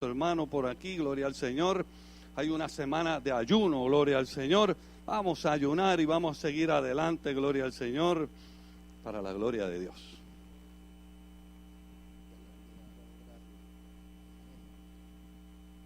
nuestro hermano por aquí, gloria al Señor. Hay una semana de ayuno, gloria al Señor. Vamos a ayunar y vamos a seguir adelante, gloria al Señor, para la gloria de Dios.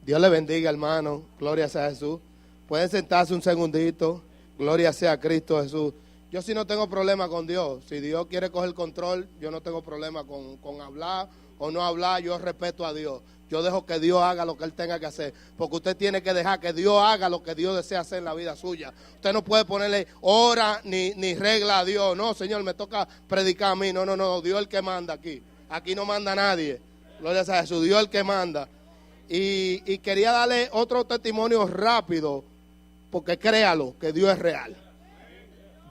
Dios le bendiga, hermano. Gloria sea a Jesús. Pueden sentarse un segundito. Gloria sea a Cristo Jesús. Yo sí no tengo problema con Dios. Si Dios quiere coger control, yo no tengo problema con hablar o no hablar. Yo respeto a Dios. Yo dejo que Dios haga lo que Él tenga que hacer. Porque usted tiene que dejar que Dios haga lo que Dios desea hacer en la vida suya. Usted no puede ponerle hora ni regla a Dios. No, Señor, me toca predicar a mí. No. Dios es el que manda aquí. Aquí no manda nadie. Gloria sea a Jesús. Dios es el que manda. Y quería darle otro testimonio rápido, porque créalo, que Dios es real.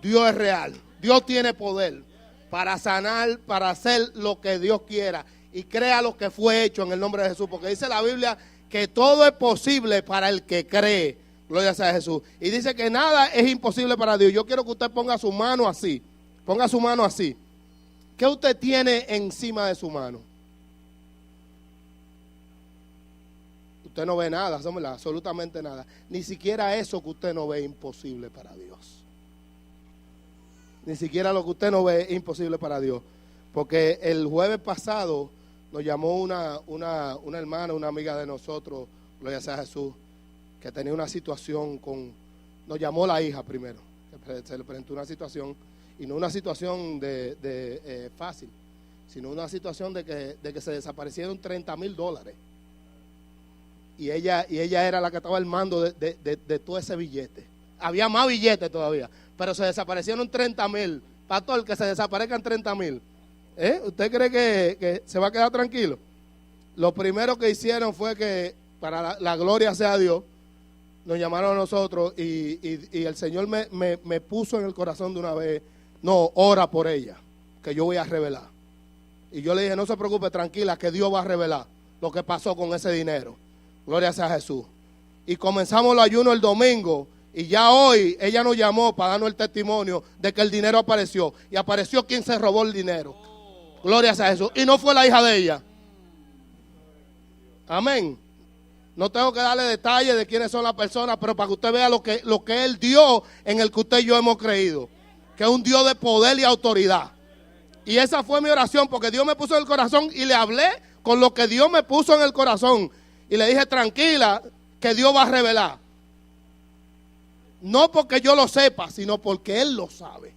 Dios es real. Dios tiene poder para sanar, para hacer lo que Dios quiera. Y créalo que fue hecho en el nombre de Jesús, porque dice la Biblia que todo es posible para el que cree. Gloria sea a Jesús. Y dice que nada es imposible para Dios. Yo quiero que usted ponga su mano así. Ponga su mano así. ¿Qué usted tiene encima de su mano? Usted no ve nada, absolutamente nada. Ni siquiera eso que usted no ve es imposible para Dios. Ni siquiera lo que usted no ve es imposible para Dios. Porque el jueves pasado nos llamó una hermana, una amiga de nosotros, gloria sea a Jesús, que tenía una situación nos llamó la hija primero, que se le presentó una situación, y no una situación de fácil, sino una situación de que se desaparecieron $30,000. Y ella era la que estaba al mando de todo ese billete. Había más billetes todavía, pero se desaparecieron 30,000. Pastor, que se desaparezcan 30,000. ¿Usted cree que se va a quedar tranquilo? Lo primero que hicieron fue que, para la gloria sea a Dios, nos llamaron a nosotros y el Señor me puso en el corazón de una vez, no, ora por ella, que yo voy a revelar. Y yo le dije, no se preocupe, tranquila, que Dios va a revelar lo que pasó con ese dinero. Gloria sea a Jesús. Y comenzamos el ayuno el domingo. Y ya hoy ella nos llamó para darnos el testimonio de que el dinero apareció. Y apareció quien se robó el dinero. Gloria sea a Jesús. Y no fue la hija de ella. Amén. No tengo que darle detalles de quiénes son las personas, pero para que usted vea lo que Él dio en el que usted y yo hemos creído. Que es un Dios de poder y autoridad. Y esa fue mi oración, porque Dios me puso en el corazón y le hablé con lo que Dios me puso en el corazón. Y le dije, tranquila, que Dios va a revelar. No porque yo lo sepa, sino porque Él lo sabe.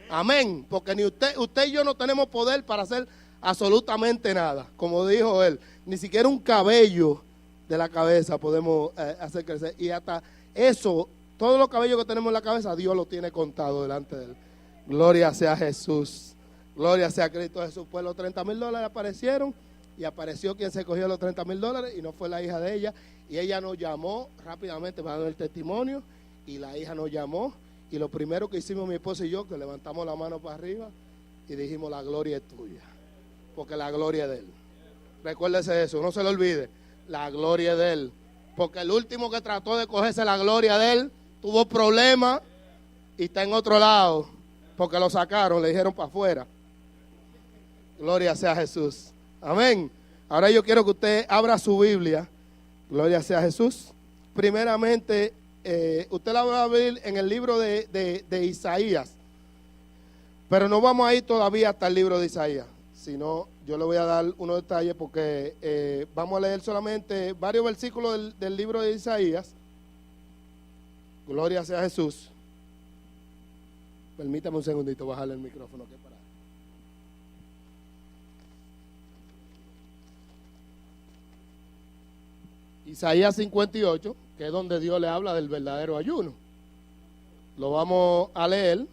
Amén. Porque ni usted y yo no tenemos poder para hacer absolutamente nada. Como dijo él, ni siquiera un cabello de la cabeza podemos hacer crecer. Y hasta eso, todos los cabellos que tenemos en la cabeza, Dios lo tiene contado delante de Él. Gloria sea a Jesús. Gloria sea a Cristo Jesús. Pues los $30,000 aparecieron. Y apareció quien se cogió los $30,000 y no fue la hija de ella. Y ella nos llamó rápidamente para dar el testimonio. Y la hija nos llamó. Y lo primero que hicimos mi esposa y yo, que levantamos la mano para arriba y dijimos, la gloria es tuya. Porque la gloria es de Él. Recuérdese de eso, no se lo olvide. La gloria es de Él. Porque el último que trató de cogerse la gloria de Él tuvo problemas y está en otro lado. Porque lo sacaron, le dijeron para afuera. Gloria sea a Jesús. Amén. Ahora yo quiero que usted abra su Biblia. Gloria sea a Jesús. Primeramente, usted la va a ver en el libro de Isaías. Pero no vamos a ir todavía hasta el libro de Isaías. Sino, yo le voy a dar unos detalles porque vamos a leer solamente varios versículos del libro de Isaías. Gloria sea a Jesús. Permítame un segundito bajarle el micrófono. Que para. Isaías 58, que es donde Dios le habla del verdadero ayuno. Lo vamos a leer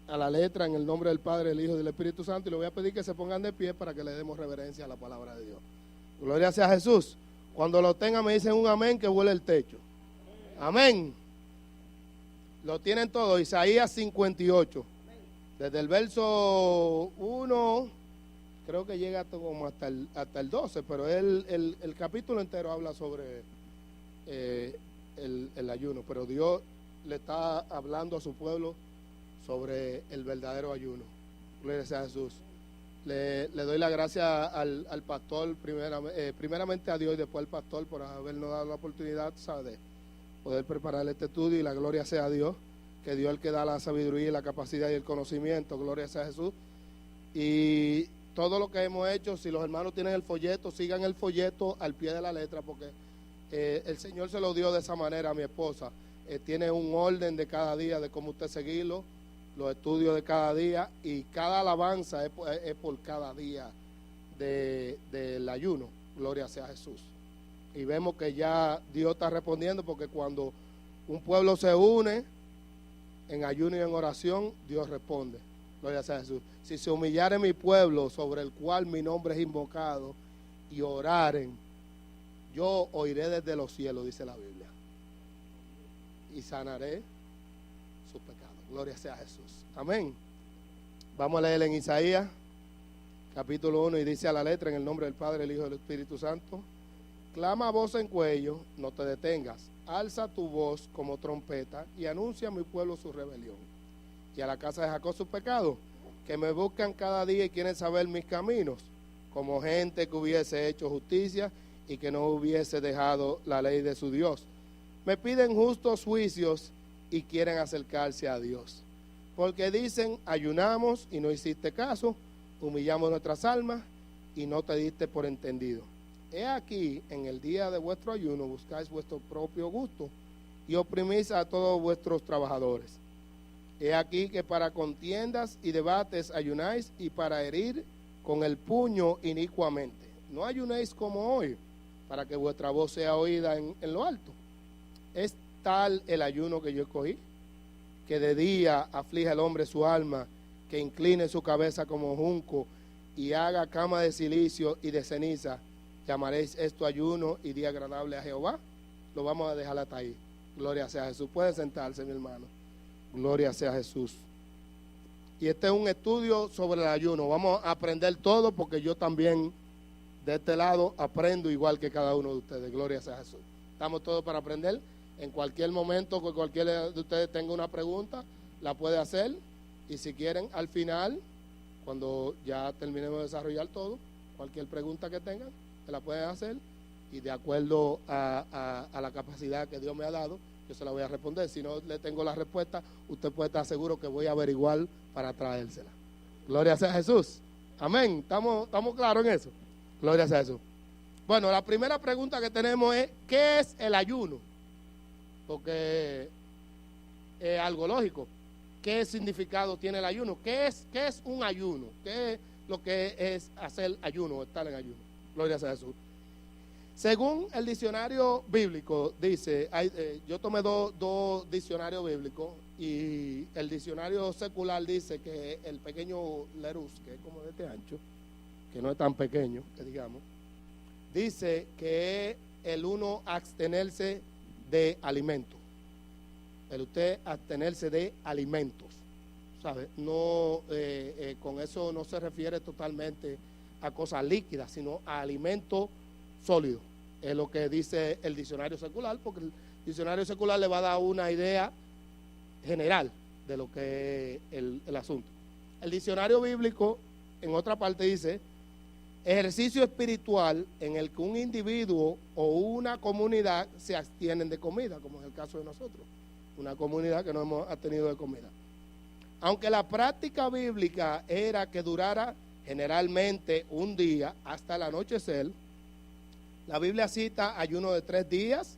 a la letra en el nombre del Padre, del Hijo y del Espíritu Santo. Y le voy a pedir que se pongan de pie para que le demos reverencia a la palabra de Dios. Gloria sea a Jesús. Cuando lo tengan me dicen un amén que vuele el techo. Amén. Lo tienen todos. Isaías 58. Desde el verso 1... creo que llega como hasta el 12, pero el capítulo entero habla sobre el ayuno. Pero Dios le está hablando a su pueblo sobre el verdadero ayuno. Gloria sea a Jesús. Le doy la gracia al pastor, primeramente a Dios y después al pastor por habernos dado la oportunidad, ¿sabe?, de poder preparar este estudio, y la gloria sea a Dios, que Dios es el que da la sabiduría, la capacidad y el conocimiento. Gloria sea a Jesús. Y todo lo que hemos hecho, si los hermanos tienen el folleto, sigan el folleto al pie de la letra, porque el Señor se lo dio de esa manera a mi esposa. Tiene un orden de cada día de cómo usted seguirlo, los estudios de cada día, y cada alabanza es por cada día del ayuno. Gloria sea a Jesús. Y vemos que ya Dios está respondiendo, porque cuando un pueblo se une en ayuno y en oración, Dios responde. Gloria sea a Jesús. Si se humillare mi pueblo, sobre el cual mi nombre es invocado, y oraren, yo oiré desde los cielos, dice la Biblia, y sanaré sus pecados. Gloria sea a Jesús. Amén. Vamos a leer en Isaías, capítulo 1, y dice a la letra: en el nombre del Padre, el Hijo y del Espíritu Santo. Clama a voz en cuello, no te detengas. Alza tu voz como trompeta y anuncia a mi pueblo su rebelión, y a la casa de Jacob su pecado, que me buscan cada día y quieren saber mis caminos, como gente que hubiese hecho justicia y que no hubiese dejado la ley de su Dios. Me piden justos juicios y quieren acercarse a Dios, porque dicen: ayunamos y no hiciste caso, humillamos nuestras almas y no te diste por entendido. He aquí, en el día de vuestro ayuno buscáis vuestro propio gusto y oprimís a todos vuestros trabajadores. He aquí que para contiendas y debates ayunáis, y para herir con el puño inicuamente. No ayunéis como hoy, para que vuestra voz sea oída en lo alto. Es tal el ayuno que yo escogí, que de día aflige al hombre su alma, que incline su cabeza como junco y haga cama de silicio y de ceniza. Llamaréis esto ayuno y día agradable a Jehová. Lo vamos a dejar hasta ahí. Gloria sea a Jesús. Puede sentarse, mi hermano. Gloria sea a Jesús. Y este es un estudio sobre el ayuno. Vamos a aprender todo, porque yo también de este lado aprendo igual que cada uno de ustedes. Gloria sea a Jesús. Estamos todos para aprender. En cualquier momento que cualquiera de ustedes tenga una pregunta, la puede hacer. Y si quieren, al final, cuando ya terminemos de desarrollar todo, cualquier pregunta que tengan, se la pueden hacer, y de acuerdo a la capacidad que Dios me ha dado, yo se la voy a responder. Si no le tengo la respuesta, usted puede estar seguro que voy a averiguar para traérsela. Gloria sea a Jesús. Amén. ¿Estamos claros en eso? Gloria sea a Jesús. Bueno, la primera pregunta que tenemos es: ¿qué es el ayuno? Porque es algo lógico. ¿Qué significado tiene el ayuno? ¿Qué es un ayuno? ¿Qué es lo que es hacer ayuno o estar en ayuno? Gloria sea a Jesús. Según el diccionario bíblico, dice, yo tomé dos diccionarios bíblicos, y el diccionario secular dice que el pequeño Lerus, que es como de este ancho, que no es tan pequeño, que digamos, dice que es el uno abstenerse de alimentos. El usted abstenerse de alimentos, ¿sabe? No, con eso no se refiere totalmente a cosas líquidas, sino a alimentos sólidos. Es lo que dice el diccionario secular, porque el diccionario secular le va a dar una idea general de lo que es el asunto. El diccionario bíblico, en otra parte, dice: ejercicio espiritual en el que un individuo o una comunidad se abstienen de comida, como es el caso de nosotros, una comunidad que no hemos abstenido de comida. Aunque la práctica bíblica era que durara generalmente un día hasta el anochecer, la Biblia cita ayuno de 3 días,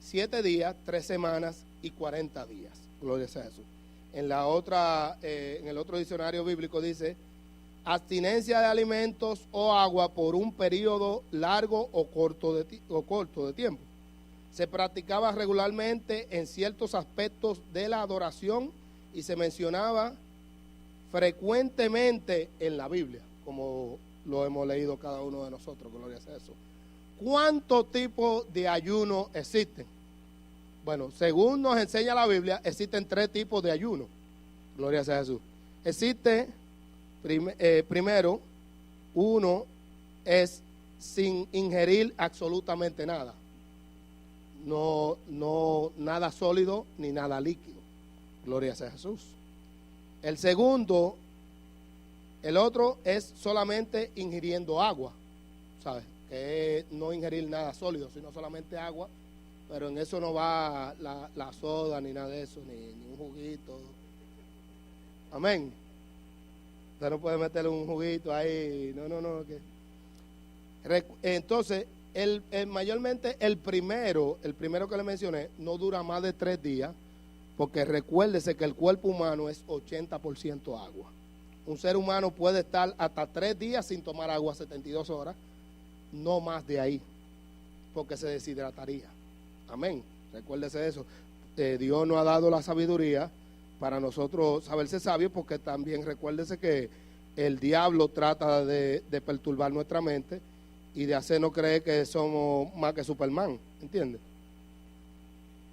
7 días, 3 semanas y 40 días. Gloria sea a Jesús. En el otro diccionario bíblico dice: abstinencia de alimentos o agua por un periodo largo o corto de tiempo. Se practicaba regularmente en ciertos aspectos de la adoración y se mencionaba frecuentemente en la Biblia, como lo hemos leído cada uno de nosotros. Gloria sea a Jesús. ¿Cuántos tipos de ayuno existen? Bueno, según nos enseña la Biblia, existen 3 tipos de ayuno. Gloria sea a Jesús. Existe, primero, uno es sin ingerir absolutamente nada. No nada sólido ni nada líquido. Gloria sea a Jesús. El segundo El otro es solamente ingiriendo agua, ¿sabes? Que es no ingerir nada sólido, sino solamente agua, pero en eso no va la soda ni nada de eso, ni un juguito. Amén. Usted no puede meterle un juguito ahí, no. Entonces, mayormente el primero que le mencioné, no dura más de 3 días, porque recuérdese que el cuerpo humano es 80% agua. Un ser humano puede estar hasta 3 días sin tomar agua, 72 horas, no más de ahí, porque se deshidrataría. Amén. Recuérdese eso. Dios nos ha dado la sabiduría para nosotros saberse sabios, porque también recuérdese que el diablo trata de perturbar nuestra mente y de hacernos creer que somos más que Superman, ¿entiendes?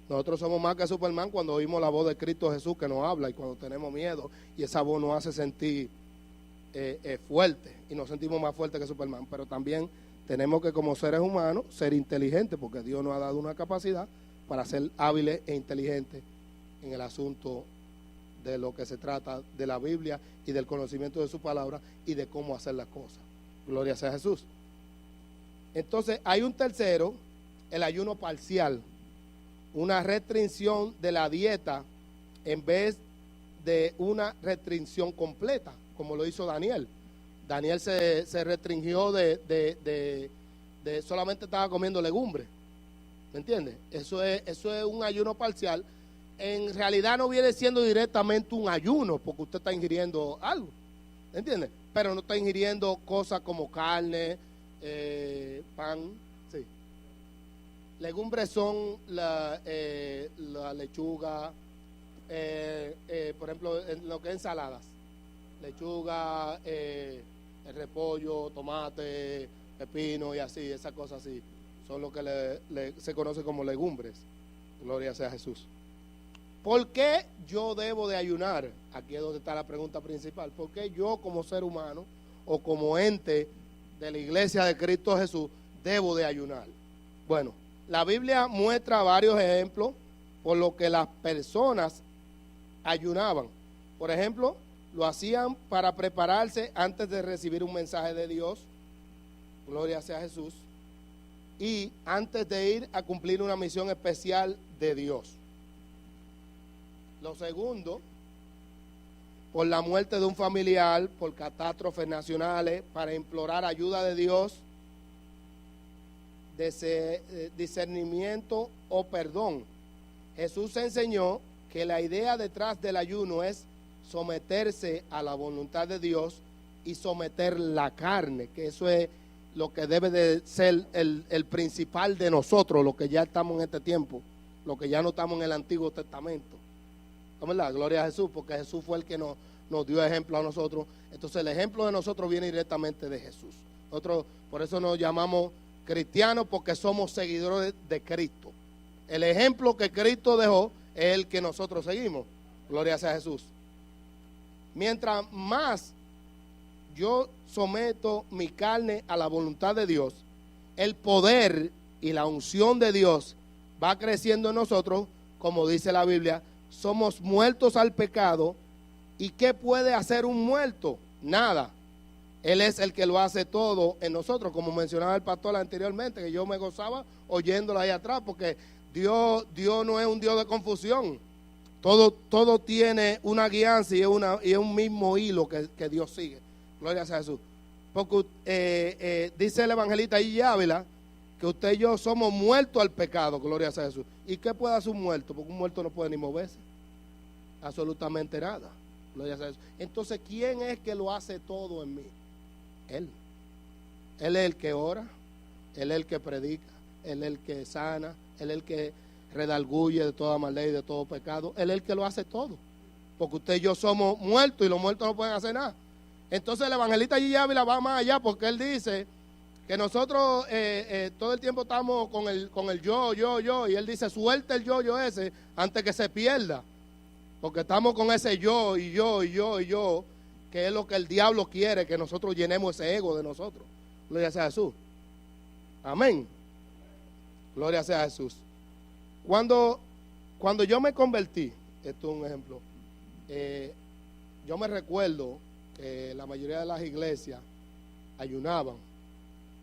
Nosotros somos más que Superman cuando oímos la voz de Cristo Jesús que nos habla, y cuando tenemos miedo y esa voz nos hace sentir fuerte, y nos sentimos más fuertes que Superman. Pero también tenemos que, como seres humanos, ser inteligentes, porque Dios nos ha dado una capacidad para ser hábiles e inteligentes en el asunto de lo que se trata de la Biblia y del conocimiento de su palabra y de cómo hacer las cosas. Gloria sea a Jesús. Entonces hay un tercero, el ayuno parcial, una restricción de la dieta en vez de una restricción completa, como lo hizo Daniel. Daniel se restringió de solamente estaba comiendo legumbres, ¿me entiendes? Eso es un ayuno parcial. En realidad no viene siendo directamente un ayuno, porque usted está ingiriendo algo, ¿me entiendes? Pero no está ingiriendo cosas como carne, pan, sí. Legumbres son la lechuga, por ejemplo, en lo que es ensaladas, lechuga, el repollo, tomate, pepino y así, esas cosas así, son lo que se conoce como legumbres. Gloria sea a Jesús. ¿Por qué yo debo de ayunar? Aquí es donde está la pregunta principal. ¿Por qué yo, como ser humano o como ente de la iglesia de Cristo Jesús, debo de ayunar? Bueno, la Biblia muestra varios ejemplos por lo que las personas ayunaban. Por ejemplo, lo hacían para prepararse antes de recibir un mensaje de Dios, gloria sea a Jesús, y antes de ir a cumplir una misión especial de Dios. Lo segundo, por la muerte de un familiar, por catástrofes nacionales, para implorar ayuda de Dios, discernimiento o perdón. Jesús enseñó que la idea detrás del ayuno es someterse a la voluntad de Dios y someter la carne, que eso es lo que debe de ser el principal de nosotros, los que ya estamos en este tiempo, los que ya no estamos en el Antiguo Testamento. ¿Verdad? Gloria a Jesús, porque Jesús fue el que nos dio ejemplo a nosotros. Entonces el ejemplo de nosotros viene directamente de Jesús. Nosotros por eso nos llamamos cristianos, porque somos seguidores de Cristo. El ejemplo que Cristo dejó es el que nosotros seguimos. Gloria sea a Jesús. Mientras más yo someto mi carne a la voluntad de Dios, el poder y la unción de Dios va creciendo en nosotros, como dice la Biblia. Somos muertos al pecado. ¿Y qué puede hacer un muerto? Nada. Él es el que lo hace todo en nosotros, como mencionaba el pastor anteriormente, que yo me gozaba oyéndolo ahí atrás, porque Dios no es un Dios de confusión. Todo tiene una guianza y es un mismo hilo que Dios sigue. Gloria sea a Jesús. Porque dice el evangelista J. Ávila que usted y yo somos muertos al pecado. Gloria sea a Jesús. ¿Y qué puede hacer un muerto? Porque un muerto no puede ni moverse. Absolutamente nada. Gloria sea a Jesús. Entonces, ¿quién es que lo hace todo en mí? Él. Él es el que ora, Él es el que predica, Él es el que sana, Él es el que redarguye de toda maldad y de todo pecado. Él es el que lo hace todo. Porque usted y yo somos muertos y los muertos no pueden hacer nada. Entonces el evangelista J. Ávila va más allá, porque él dice que nosotros todo el tiempo estamos con el yo, y él dice, suelta el yo ese antes que se pierda. Porque estamos con ese yo, que es lo que el diablo quiere, que nosotros llenemos ese ego de nosotros. Gloria sea a Jesús. Amén. Gloria sea a Jesús. Cuando yo me convertí, esto es un ejemplo, yo me recuerdo que la mayoría de las iglesias ayunaban,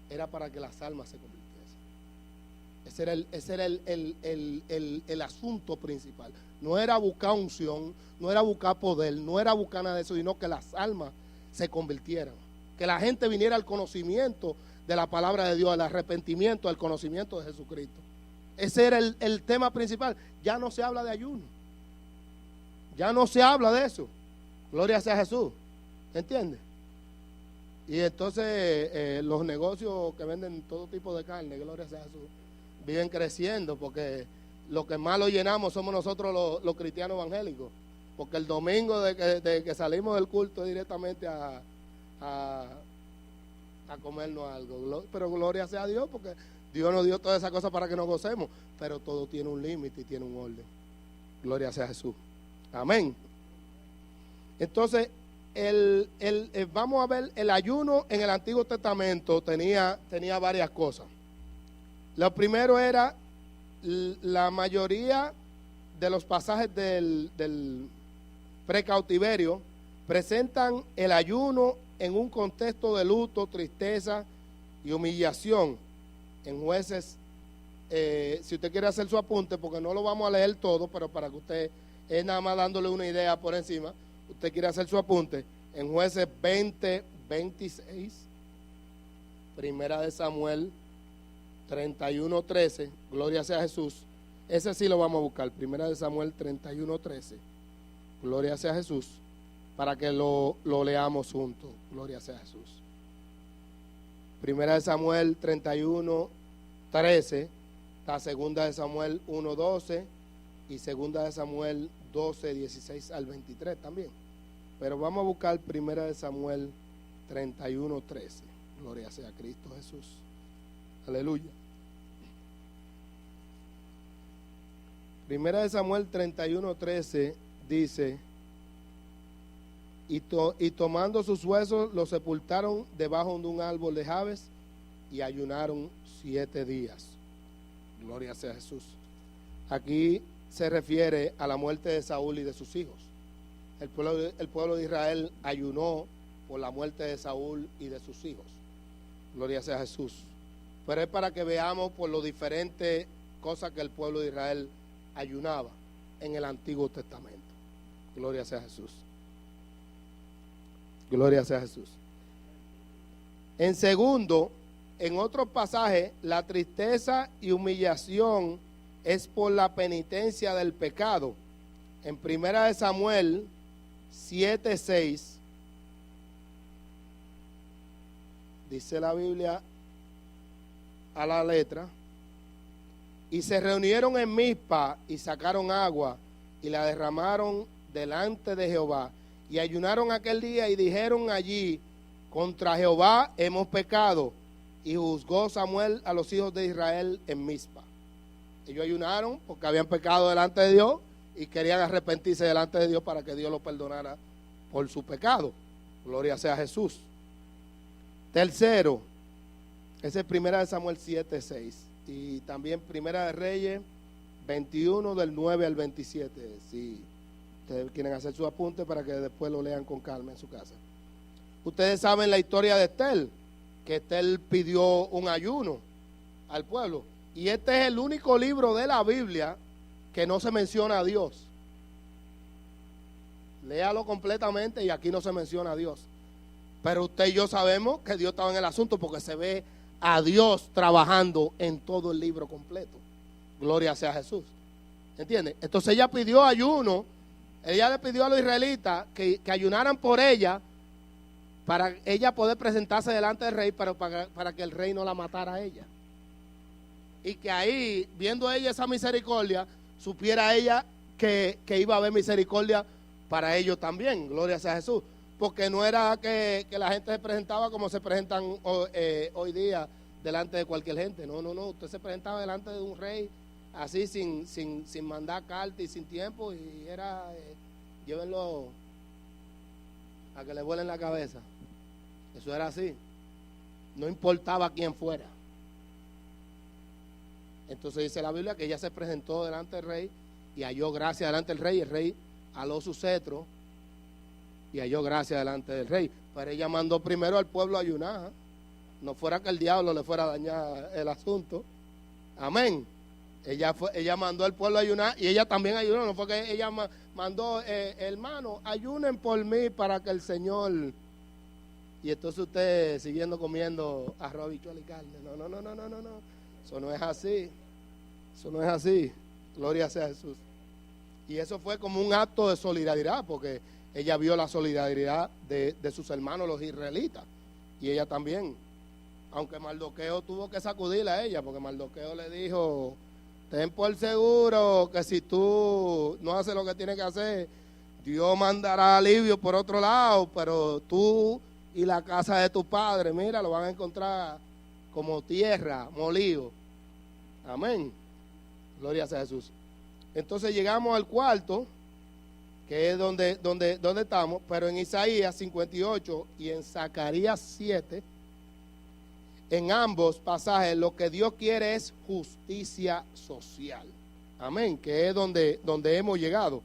era para que las almas se convirtiesen. Ese era el asunto principal. No era buscar unción, no era buscar poder, no era buscar nada de eso, sino que las almas se convirtieran. Que la gente viniera al conocimiento de la palabra de Dios, al arrepentimiento, al conocimiento de Jesucristo. Ese era el tema principal. Ya no se habla de ayuno. Ya no se habla de eso. Gloria sea a Jesús. ¿Entiendes? Y entonces los negocios que venden todo tipo de carne, gloria sea a Jesús, viven creciendo, porque lo que más lo llenamos somos nosotros los cristianos evangélicos. Porque el domingo de que salimos del culto directamente a comernos algo. Pero gloria sea a Dios, porque Dios nos dio todas esas cosas para que nos gocemos. Pero todo tiene un límite y tiene un orden. Gloria sea a Jesús. Amén. Entonces, vamos a ver, el ayuno en el Antiguo Testamento tenía varias cosas. Lo primero era, la mayoría de los pasajes del precautiverio presentan el ayuno en un contexto de luto, tristeza y humillación. En Jueces, si usted quiere hacer su apunte, porque no lo vamos a leer todo, pero para que usted, es nada más dándole una idea por encima, usted quiere hacer su apunte, en Jueces 20, 26, Primera de Samuel 31, 13, gloria sea a Jesús. Ese sí lo vamos a buscar, Primera de Samuel 31, 13, gloria sea a Jesús, para que lo leamos juntos, gloria sea a Jesús. Primera de Samuel 31, 13, está Segunda de Samuel 1, 12 y Segunda de Samuel 12, 16 al 23 también. Pero vamos a buscar Primera de Samuel 31, 13. Gloria sea a Cristo Jesús. Aleluya. Primera de Samuel 31, 13 dice: y tomando sus huesos los sepultaron debajo de un árbol de Jabes y ayunaron 7 días. Gloria sea a Jesús. Aquí se refiere a la muerte de Saúl y de sus hijos. El pueblo de Israel ayunó por la muerte de Saúl y de sus hijos. Gloria sea a Jesús. Pero es para que veamos por lo diferentes cosas que el pueblo de Israel ayunaba en el Antiguo Testamento. Gloria sea a Jesús. Gloria sea a Jesús. En segundo, en otros pasajes, la tristeza y humillación es por la penitencia del pecado. En Primera de Samuel 7:6 dice la Biblia a la letra: y se reunieron en Mizpa y sacaron agua y la derramaron delante de Jehová y ayunaron aquel día y dijeron allí: contra Jehová hemos pecado. Y juzgó Samuel a los hijos de Israel en Mizpa. Ellos ayunaron porque habían pecado delante de Dios y querían arrepentirse delante de Dios para que Dios los perdonara por su pecado. Gloria sea a Jesús. Tercero, ese es Primera de Samuel 7:6 y también Primera de Reyes 21 del 9 al 27. Si ustedes quieren hacer su apunte para que después lo lean con calma en su casa. Ustedes saben la historia de Estel, que Estel pidió un ayuno al pueblo. Y este es el único libro de la Biblia que no se menciona a Dios. Léalo completamente y aquí no se menciona a Dios. Pero usted y yo sabemos que Dios estaba en el asunto porque se ve a Dios trabajando en todo el libro completo. Gloria sea a Jesús. ¿Entiende? Entonces ella pidió ayuno. Ella le pidió a los israelitas que ayunaran por ella, para ella poder presentarse delante del rey, pero para que el rey no la matara a ella. Y que ahí, viendo ella esa misericordia, supiera ella que iba a haber misericordia para ellos también. Gloria sea a Jesús. Porque no era que la gente se presentaba como se presentan hoy día delante de cualquier gente. No. Usted se presentaba delante de un rey así sin mandar carta y sin tiempo. Y era, llévenlo a que le vuelen la cabeza. Eso era así. No importaba quién fuera. Entonces dice la Biblia que ella se presentó delante del rey y halló gracia delante del rey. El rey aló su cetro y halló gracia delante del rey. Pero ella mandó primero al pueblo a ayunar. No fuera que el diablo le fuera a dañar el asunto. Amén. Ella mandó al pueblo a ayunar y ella también ayunó. No fue que ella mandó, hermano, ayunen por mí para que el Señor... Y entonces usted siguiendo comiendo arroz, habichuela y carne. No. Eso no es así. Eso no es así. Gloria sea a Jesús. Y eso fue como un acto de solidaridad, porque ella vio la solidaridad de sus hermanos los israelitas. Y ella también. Aunque Mardoqueo tuvo que sacudirla a ella, porque Mardoqueo le dijo, ten por seguro que si tú no haces lo que tienes que hacer, Dios mandará alivio por otro lado, pero tú y la casa de tu padre, mira, lo van a encontrar como tierra, molido. Amén. Gloria sea a Jesús. Entonces llegamos al cuarto, que es donde estamos, pero en Isaías 58 y en Zacarías 7, en ambos pasajes lo que Dios quiere es justicia social. Amén, que es donde hemos llegado.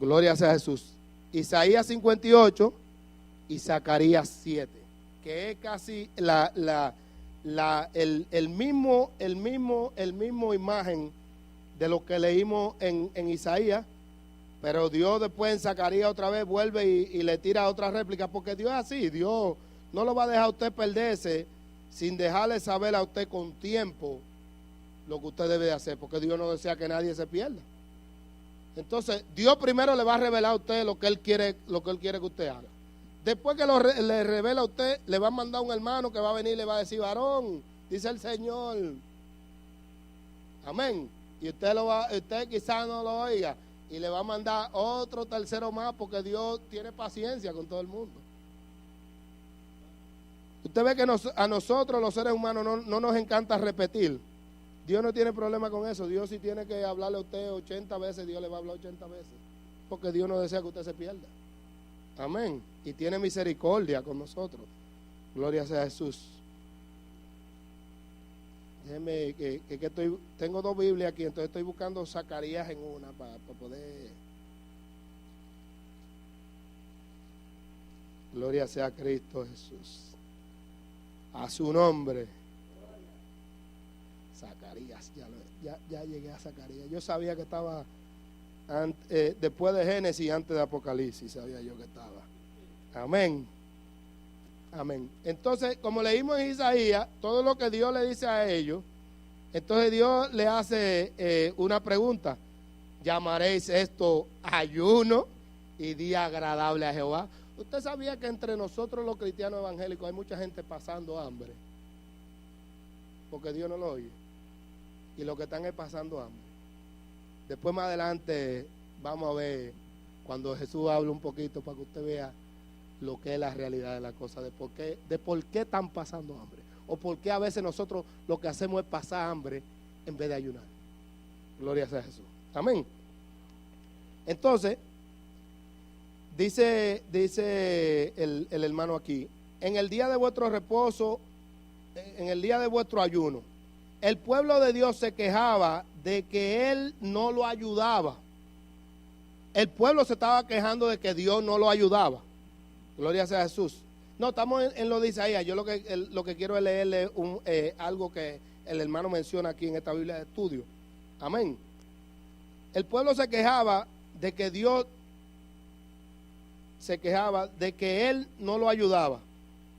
Gloria sea a Jesús. Isaías 58 y Zacarías 7, que es casi el mismo imagen de lo que leímos en Isaías, pero Dios después en Zacarías otra vez vuelve y le tira otra réplica, porque Dios es así. Dios no lo va a dejar a usted perderse sin dejarle saber a usted con tiempo lo que usted debe de hacer, porque Dios no desea que nadie se pierda. Entonces Dios primero le va a revelar a usted lo que Él quiere que usted haga. Después que le revela a usted, le va a mandar un hermano que va a venir y le va a decir, varón, dice el Señor. Amén. Y usted quizás no lo oiga, y le va a mandar otro tercero más, porque Dios tiene paciencia con todo el mundo. Usted ve que a nosotros los seres humanos no nos encanta repetir. Dios no tiene problema con eso. Dios, si tiene que hablarle a usted 80 veces, Dios le va a hablar 80 veces, porque Dios no desea que usted se pierda. Amén. Y tiene misericordia con nosotros. Gloria sea a Jesús. Déjeme tengo dos Biblias aquí, entonces estoy buscando Zacarías en una para poder. Gloria sea a Cristo Jesús. A su nombre. Zacarías, ya llegué a Zacarías. Yo sabía que estaba después de Génesis y antes de Apocalipsis, sabía yo que estaba. Amén. Amén. Entonces, como leímos en Isaías, todo lo que Dios le dice a ellos, entonces Dios le hace una pregunta: ¿llamaréis esto ayuno y día agradable a Jehová? ¿Usted sabía que entre nosotros los cristianos evangélicos hay mucha gente pasando hambre? Porque Dios no lo oye. Y lo que están es pasando hambre. Después más adelante vamos a ver, cuando Jesús habla un poquito, para que usted vea lo que es la realidad de la cosa, de por qué están pasando hambre, o por qué a veces nosotros lo que hacemos es pasar hambre en vez de ayunar. Gloria sea a Jesús. Amén. Entonces, dice el hermano aquí, en el día de vuestro reposo, en el día de vuestro ayuno, el pueblo de Dios se quejaba de que Él no lo ayudaba. El pueblo se estaba quejando de que Dios no lo ayudaba. Gloria sea a Jesús. No, estamos en lo de Isaías. Yo lo que quiero es leerle algo que el hermano menciona aquí en esta Biblia de estudio. Amén. El pueblo se quejaba de que Dios Él no lo ayudaba.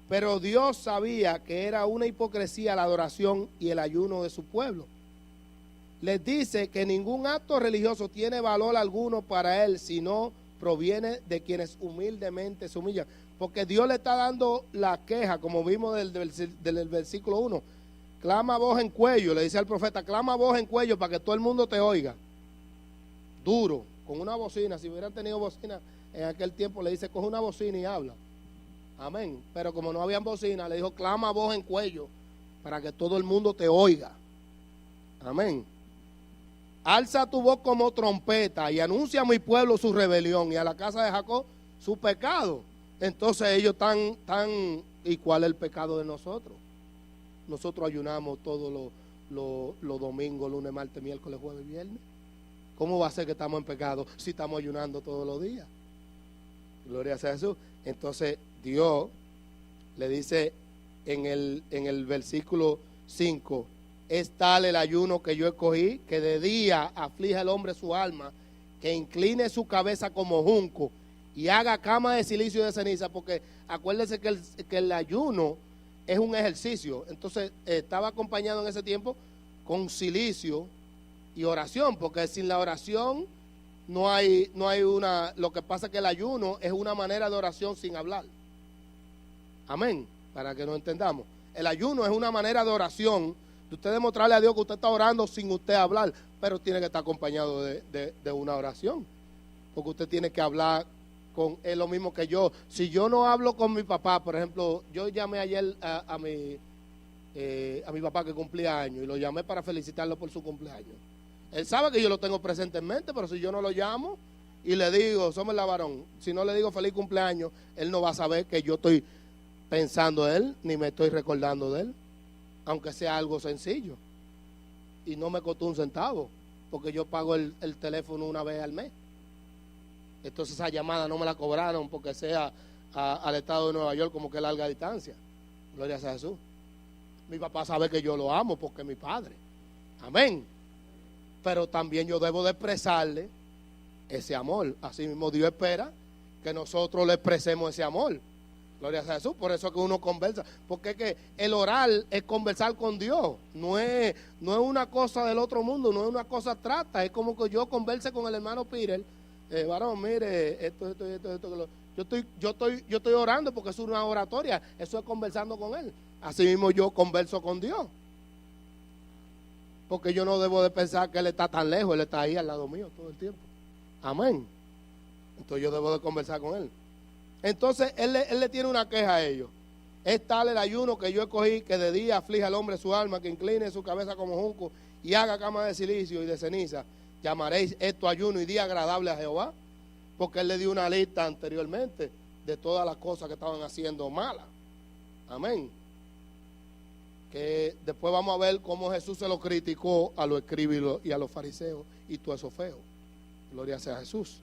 Pero Dios sabía que era una hipocresía la adoración y el ayuno de su pueblo. Les dice que ningún acto religioso tiene valor alguno para Él si no proviene de quienes humildemente se humillan. Porque Dios le está dando la queja, como vimos del versículo 1. Clama voz en cuello, le dice al profeta, clama voz en cuello para que todo el mundo te oiga. Duro, con una bocina. Si hubieran tenido bocina en aquel tiempo, le dice, coge una bocina y habla. Amén. Pero como no habían bocina, le dijo, clama voz en cuello para que todo el mundo te oiga. Amén. Alza tu voz como trompeta y anuncia a mi pueblo su rebelión y a la casa de Jacob su pecado. Entonces ellos están, ¿y cuál es el pecado de nosotros? Nosotros ayunamos todos los domingos, lunes, martes, miércoles, jueves y viernes. ¿Cómo va a ser que estamos en pecado si estamos ayunando todos los días? Gloria sea a Jesús. Entonces Dios le dice en el versículo 5, es tal el ayuno que yo escogí, que de día aflige al hombre su alma, que incline su cabeza como junco y haga cama de silicio y de ceniza, porque acuérdense que el ayuno es un ejercicio. Entonces estaba acompañado en ese tiempo con silicio y oración, porque sin la oración no hay una, lo que pasa es que el ayuno es una manera de oración sin hablar. Amén, para que nos entendamos. El ayuno es una manera de oración, de usted demostrarle a Dios que usted está orando sin usted hablar, pero tiene que estar acompañado de una oración, porque usted tiene que hablar con, es lo mismo que yo. Si yo no hablo con mi papá, por ejemplo, yo llamé ayer a mi papá que cumplía años, y lo llamé para felicitarlo por su cumpleaños. Él sabe que yo lo tengo presente en mente, pero si yo no lo llamo y le digo, somos la varón, si no le digo feliz cumpleaños, él no va a saber que yo estoy pensando en él, ni me estoy recordando de él, aunque sea algo sencillo. Y no me costó un centavo, porque yo pago el teléfono una vez al mes. Entonces esa llamada no me la cobraron porque sea al estado de Nueva York, como que larga distancia. Gloria sea a Jesús. Mi papá sabe que yo lo amo porque es mi padre. Amén. Pero también yo debo de expresarle ese amor. Así mismo Dios espera que nosotros le expresemos ese amor. Gloria a Jesús. Por eso que uno conversa. Porque es que el orar es conversar con Dios. No es una cosa del otro mundo, no es una cosa abstracta. Es como que yo converse con el hermano Peter. Varón, mire, esto. Yo estoy orando porque es una oratoria. Eso es conversando con él. Así mismo yo converso con Dios. Porque yo no debo de pensar que él está tan lejos, él está ahí al lado mío todo el tiempo. Amén. Entonces yo debo de conversar con él. Entonces él le tiene una queja a ellos. Es tal el ayuno que yo escogí, que de día aflige al hombre su alma, que incline su cabeza como junco y haga cama de silicio y de ceniza. Llamaréis esto ayuno y día agradable a Jehová. Porque él le dio una lista anteriormente de todas las cosas que estaban haciendo malas. Amén. Que después vamos a ver cómo Jesús se lo criticó a los escribas y a los fariseos y todo eso feo. Gloria sea a Jesús.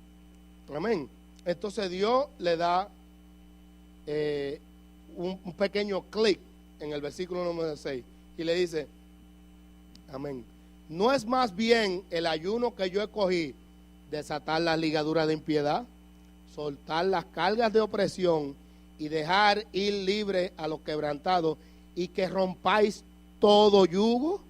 Amén. Entonces Dios le da un pequeño clic en el versículo número 6 y le dice, amén, ¿no es más bien el ayuno que yo escogí desatar las ligaduras de impiedad, soltar las cargas de opresión y dejar ir libre a los quebrantados y que rompáis todo yugo?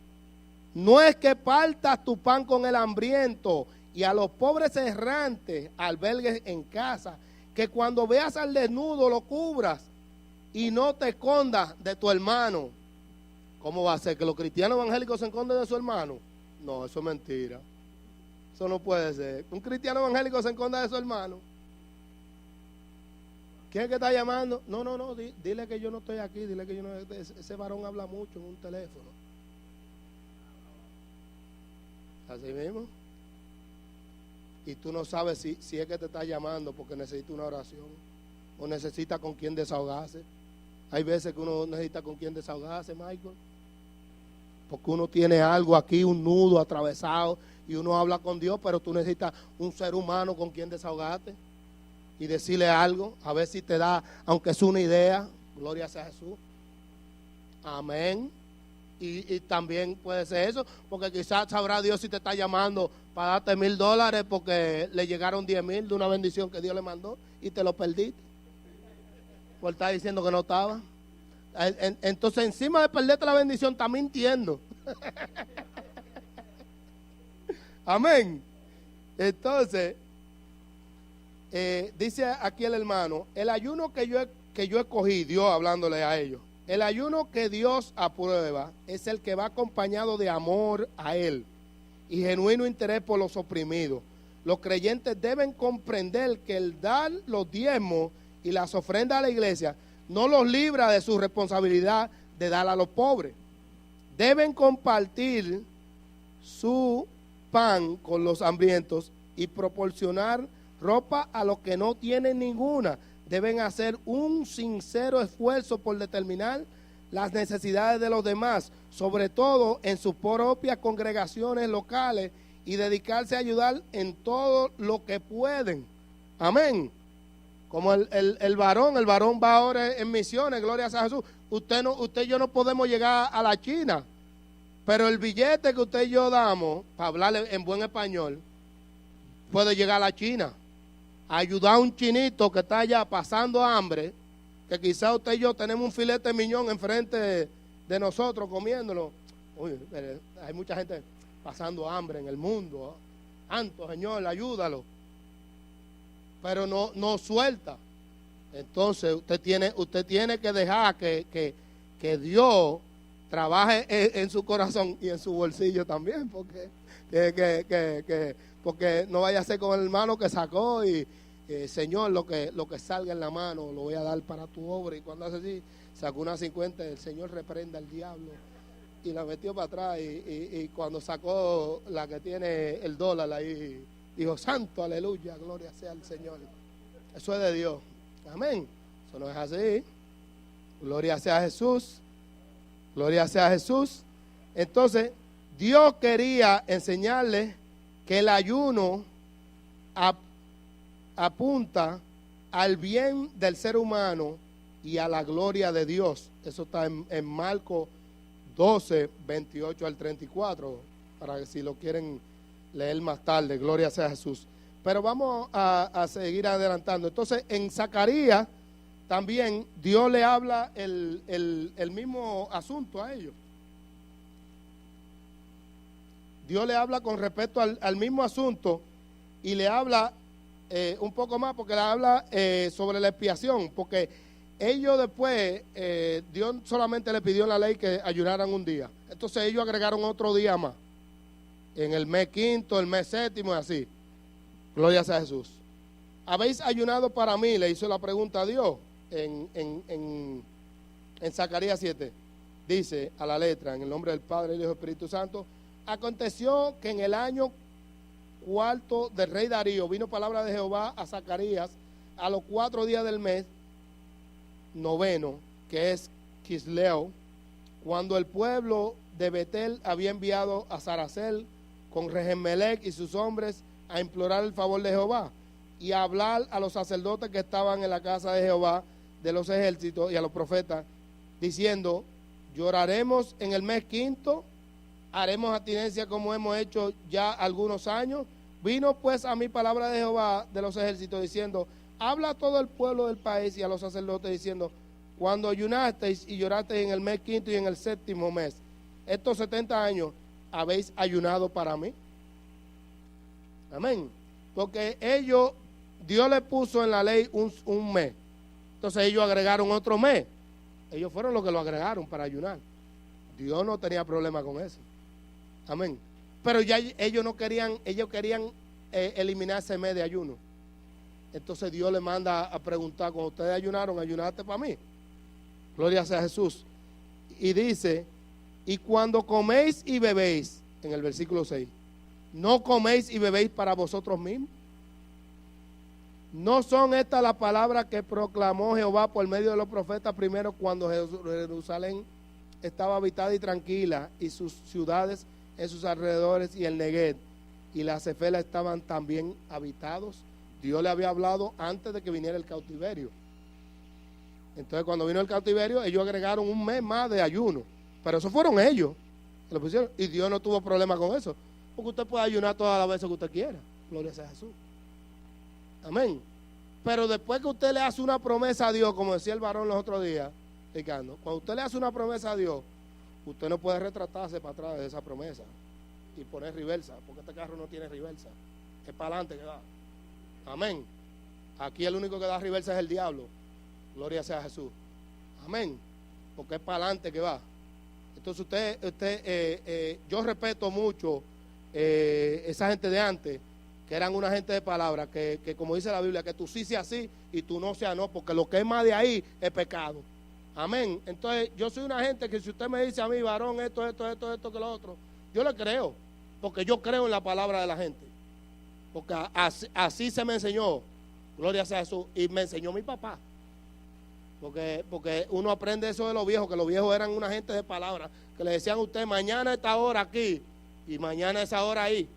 No es que partas tu pan con el hambriento y a los pobres errantes albergues en casa, que cuando veas al desnudo lo cubras y no te escondas de tu hermano. ¿Cómo va a ser? ¿Que los cristianos evangélicos se esconden de su hermano? No, eso es mentira. Eso no puede ser. Un cristiano evangélico se esconda de su hermano. ¿Quién es que está llamando? No, dile que yo no estoy aquí, dile que yo no, ese varón habla mucho en un teléfono. Así mismo. Y tú no sabes si es que te está llamando porque necesita una oración o necesita con quien desahogarse. Hay veces que uno necesita con quien desahogarse, Michael, porque uno tiene algo aquí, un nudo atravesado, y uno habla con Dios, pero tú necesitas un ser humano con quien desahogarte y decirle algo, a ver si te da, aunque es una idea. Gloria sea a Jesús. Amén. Y también puede ser eso, porque quizás sabrá Dios si te está llamando para darte $1,000 porque le llegaron 10,000 de una bendición que Dios le mandó y te lo perdiste por estar diciendo que no estaba. Entonces, encima de perderte la bendición, está mintiendo. Amén. Entonces, dice aquí el hermano, el ayuno que yo escogí, Dios hablándole a ellos, el ayuno que Dios aprueba es el que va acompañado de amor a Él y genuino interés por los oprimidos. Los creyentes deben comprender que el dar los diezmos y las ofrendas a la iglesia no los libra de su responsabilidad de dar a los pobres. Deben compartir su pan con los hambrientos y proporcionar ropa a los que no tienen ninguna. Deben hacer un sincero esfuerzo por determinar las necesidades de los demás, sobre todo en sus propias congregaciones locales, y dedicarse a ayudar en todo lo que pueden. Amén. Como el varón va ahora en misiones, gloria sea a Jesús. Usted y yo no podemos llegar a la China, pero el billete que usted y yo damos, para hablarle en buen español, puede llegar a la China. Ayudar a un chinito que está allá pasando hambre, que quizás usted y yo tenemos un filete de miñón enfrente de nosotros comiéndolo. Uy, hay mucha gente pasando hambre en el mundo. Santo Señor, ayúdalo. Pero no suelta. Entonces usted tiene que dejar que Dios trabaje en su corazón y en su bolsillo también, porque porque no vaya a ser con el hermano que sacó y Señor, lo que salga en la mano lo voy a dar para tu obra. Y cuando hace así, sacó una 50, el Señor reprenda al diablo y la metió para atrás. Y cuando sacó la que tiene el dólar ahí, dijo, santo, aleluya, gloria sea al Señor. Eso es de Dios. Amén. Eso no es así. Gloria sea a Jesús. Gloria sea a Jesús. Entonces, Dios quería enseñarle que el ayuno apunta al bien del ser humano y a la gloria de Dios. Eso está en Marcos 12, 28 al 34, para que si lo quieren leer más tarde. Gloria sea a Jesús. Pero vamos a seguir adelantando. Entonces, en Zacarías también Dios le habla el mismo asunto a ellos. Dios le habla con respecto al mismo asunto y le habla un poco más, porque le habla sobre la expiación, porque ellos después, Dios solamente le pidió en la ley que ayunaran un día. Entonces ellos agregaron otro día más, en el mes quinto, el mes séptimo y así. Gloria sea a Jesús. ¿Habéis ayunado para mí? Le hizo la pregunta a Dios en Zacarías 7. Dice a la letra, en el nombre del Padre, del Hijo y del Espíritu Santo. Aconteció que en el año cuarto del rey Darío vino palabra de Jehová a Zacarías a los 4 días del mes noveno, que es Quisleo, cuando el pueblo de Betel había enviado a Saracel con Regemelec y sus hombres a implorar el favor de Jehová y a hablar a los sacerdotes que estaban en la casa de Jehová de los ejércitos y a los profetas, diciendo, lloraremos en el mes quinto, haremos abstinencia como hemos hecho ya algunos años. Vino pues a mí palabra de Jehová de los ejércitos diciendo, habla a todo el pueblo del país y a los sacerdotes diciendo, cuando ayunasteis y llorasteis en el mes quinto y en el séptimo mes, estos 70 años, ¿habéis ayunado para mí? Amén. Porque Dios le puso en la ley un mes. Entonces ellos agregaron otro mes. Ellos fueron los que lo agregaron para ayunar. Dios no tenía problema con eso. Amén. Pero ya ellos querían eliminar ese mes de ayuno. Entonces Dios le manda a preguntar, cuando ustedes ayunaron, ¿ayunaste para mí? Gloria sea a Jesús. Y dice, y cuando coméis y bebéis, en el versículo 6, ¿no coméis y bebéis para vosotros mismos? ¿No son estas las palabras que proclamó Jehová por medio de los profetas primero cuando Jerusalén estaba habitada y tranquila y sus ciudades en sus alrededores y el Neguev y la Cefela estaban también habitados? Dios le había hablado antes de que viniera el cautiverio. Entonces cuando vino el cautiverio ellos agregaron un mes más de ayuno, pero eso fueron ellos que lo pusieron, y Dios no tuvo problema con eso, porque usted puede ayunar todas las veces que usted quiera. Gloria sea a Jesús. Amén. Pero después que usted le hace una promesa a Dios, como decía el varón los otros días, Ricardo, cuando usted le hace una promesa a Dios, usted no puede retratarse para atrás de esa promesa y poner reversa, porque este carro no tiene reversa, es para adelante que va. Amén. Aquí el único que da reversa es el diablo. Gloria sea a Jesús. Amén. Porque es para adelante que va. Entonces yo respeto mucho esa gente de antes, que eran una gente de palabra, que como dice la Biblia, que tú sí seas sí y tú no seas no, porque lo que es más de ahí es pecado. Amén. Entonces yo soy una gente que si usted me dice a mí, varón, esto, que lo otro, yo le creo, porque yo creo en la palabra de la gente, porque así se me enseñó. Gloria sea a Jesús. Y me enseñó mi papá, porque uno aprende eso de los viejos, que los viejos eran una gente de palabra, que le decían a usted, mañana a esta hora aquí y mañana a esa hora ahí.